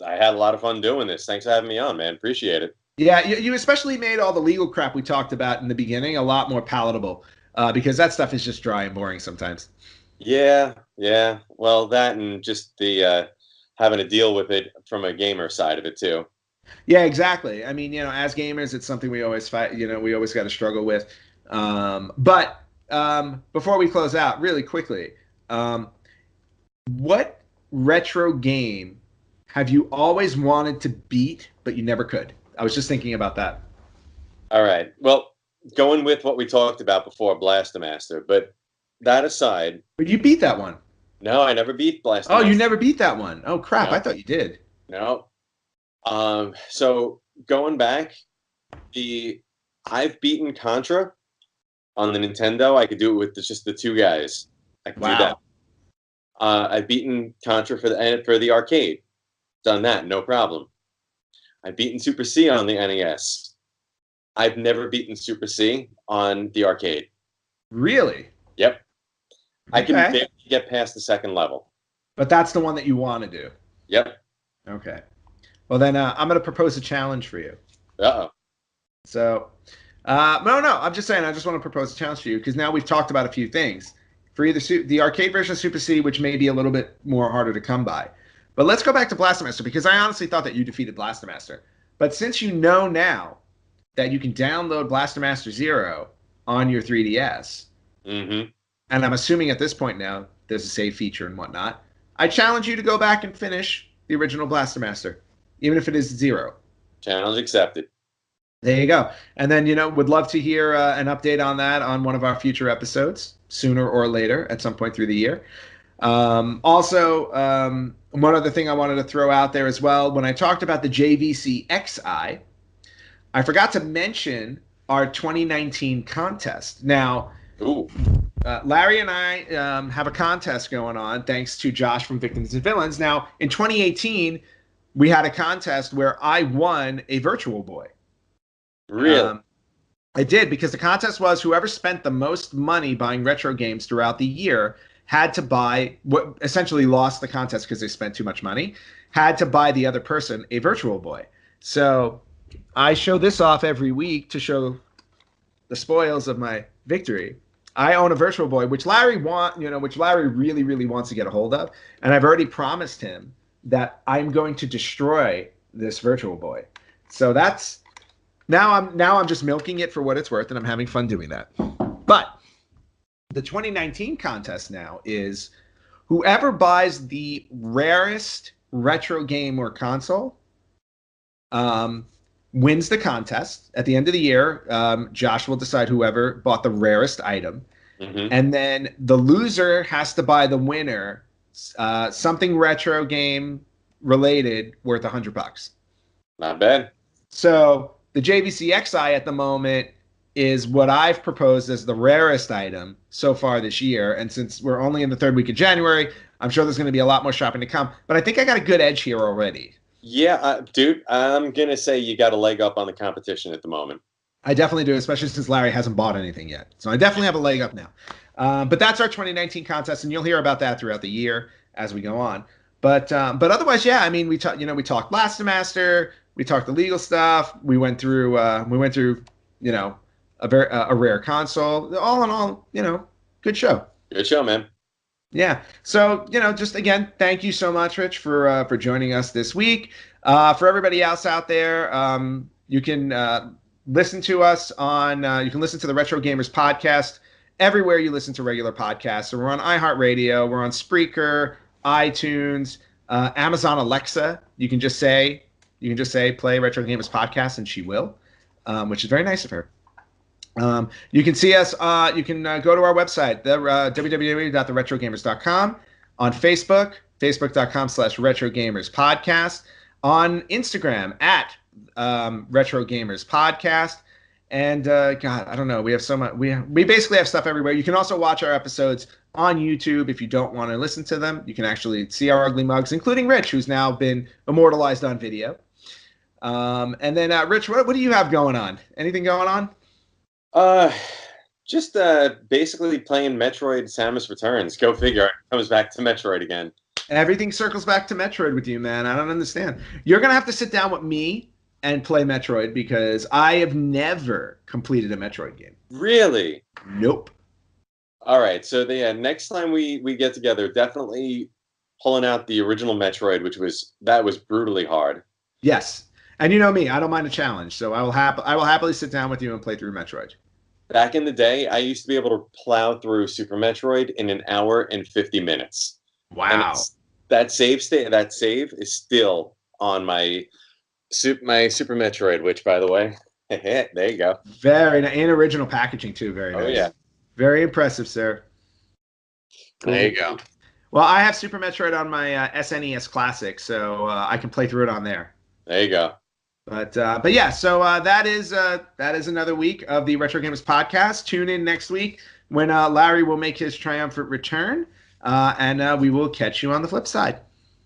I had a lot of fun doing this. Thanks for having me on, man. Appreciate it. Yeah, you especially made all the legal crap we talked about in the beginning a lot more palatable because that stuff is just dry and boring sometimes. Yeah. Well, that and just the having to deal with it from a gamer side of it too. Yeah, exactly. I mean, as gamers, it's something we always fight. We always got to struggle with. But before we close out, really quickly, um, what retro game have you always wanted to beat but you never could? I was just thinking about that. All right. Well, going with what we talked about before, Blastomaster. But that aside, But you beat that one. no, I never beat Oh, you Blastomaster. never beat that one. Oh crap! I No, thought you did. no. So going back, the I've beaten Contra on the Nintendo. I could do it with just the two guys. I could do that. Wow. I've beaten Contra for the arcade. Done that, no problem. I've beaten Super C on the NES. I've never beaten Super C on the arcade. Really? Yep. I can Okay. barely get past the second level. But that's the one that you want to do. Yep. Okay. Well, then I'm going to propose a challenge for you. Uh-oh. So, no, I'm just saying, I just want to propose a challenge for you because now we've talked about a few things. For either the arcade version of Super C, which may be a little bit more harder to come by. But let's go back to Blastomaster because I honestly thought that you defeated Blastomaster. But since you know now that you can download Blastomaster Zero on your 3DS, Mm-hmm. and I'm assuming at this point now there's a save feature and whatnot, I challenge you to go back and finish the original Blastomaster, even if it is zero. Challenge accepted. There you go. And then, would love to hear an update on that on one of our future episodes, sooner or later, at some point through the year. Also, one other thing I wanted to throw out there as well, when I talked about the JVC XI, I forgot to mention our 2019 contest. Now, Ooh. Larry and I have a contest going on thanks to Josh from Victims and Villains. Now, in 2018, we had a contest where I won a Virtual Boy. Really? I did because the contest was whoever spent the most money buying retro games throughout the year had to buy what essentially lost the contest because they spent too much money, had to buy the other person a Virtual Boy. So I show this off every week to show the spoils of my victory. I own a Virtual Boy, which Larry really, really wants to get a hold of, and I've already promised him that I'm going to destroy this Virtual Boy. So that's now I'm just milking it for what it's worth, and I'm having fun doing that. But the 2019 contest now is whoever buys the rarest retro game or console wins the contest. At the end of the year, Josh will decide whoever bought the rarest item. Mm-hmm. And then the loser has to buy the winner something retro game related worth $100. Not bad. So the JVC XI at the moment is what I've proposed as the rarest item so far this year. And since we're only in the third week of January, I'm sure there's going to be a lot more shopping to come. But I think I got a good edge here already. Yeah, dude, I'm going to say you got a leg up on the competition at the moment. I definitely do, especially since Larry hasn't bought anything yet. So I definitely have a leg up now. But that's our 2019 contest, and you'll hear about that throughout the year as we go on. But otherwise, yeah, I mean, we talked Blastomaster, we talked the legal stuff, we went through a rare console. All in all, good show. Good show, man. Yeah. So, just again, thank you so much, Rich, for joining us this week. For everybody else out there, you can listen to us you can listen to the Retro Gamers podcast everywhere you listen to regular podcasts. So we're on iHeartRadio, we're on Spreaker, iTunes, Amazon Alexa. You can just say play Retro Gamers podcast, and she will, which is very nice of her. You can see us. You can go to our website, www.theretrogamers.com, on Facebook, facebook.com/retrogamerspodcast, on Instagram at Retro Gamers Podcast, and God, I don't know. We have so much. We basically have stuff everywhere. You can also watch our episodes on YouTube if you don't want to listen to them. You can actually see our ugly mugs, including Rich, who's now been immortalized on video. And then Rich, what do you have going on? Anything going on? Just basically playing Metroid Samus Returns. Go figure. It comes back to Metroid again. Everything circles back to Metroid with you, man. I don't understand. You're going to have to sit down with me and play Metroid because I have never completed a Metroid game. Really? Nope. All right. So next time we get together, definitely pulling out the original Metroid, that was brutally hard. Yes. And you know me, I don't mind a challenge. So I will happily sit down with you and play through Metroid. Back in the day, I used to be able to plow through Super Metroid in an hour and 50 minutes. And Wow. that save is still on my Super Metroid, which, by the way, there you go. Very nice. And original packaging, too. Very Oh, nice. yeah. Very impressive, sir. There you go. Well, I have Super Metroid on my SNES Classic, so I can play through it on there. There you go. But yeah, so that is another week of the Retro Gamers podcast. Tune in next week when Larry will make his triumphant return, and we will catch you on the flip side.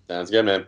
Sounds good, man.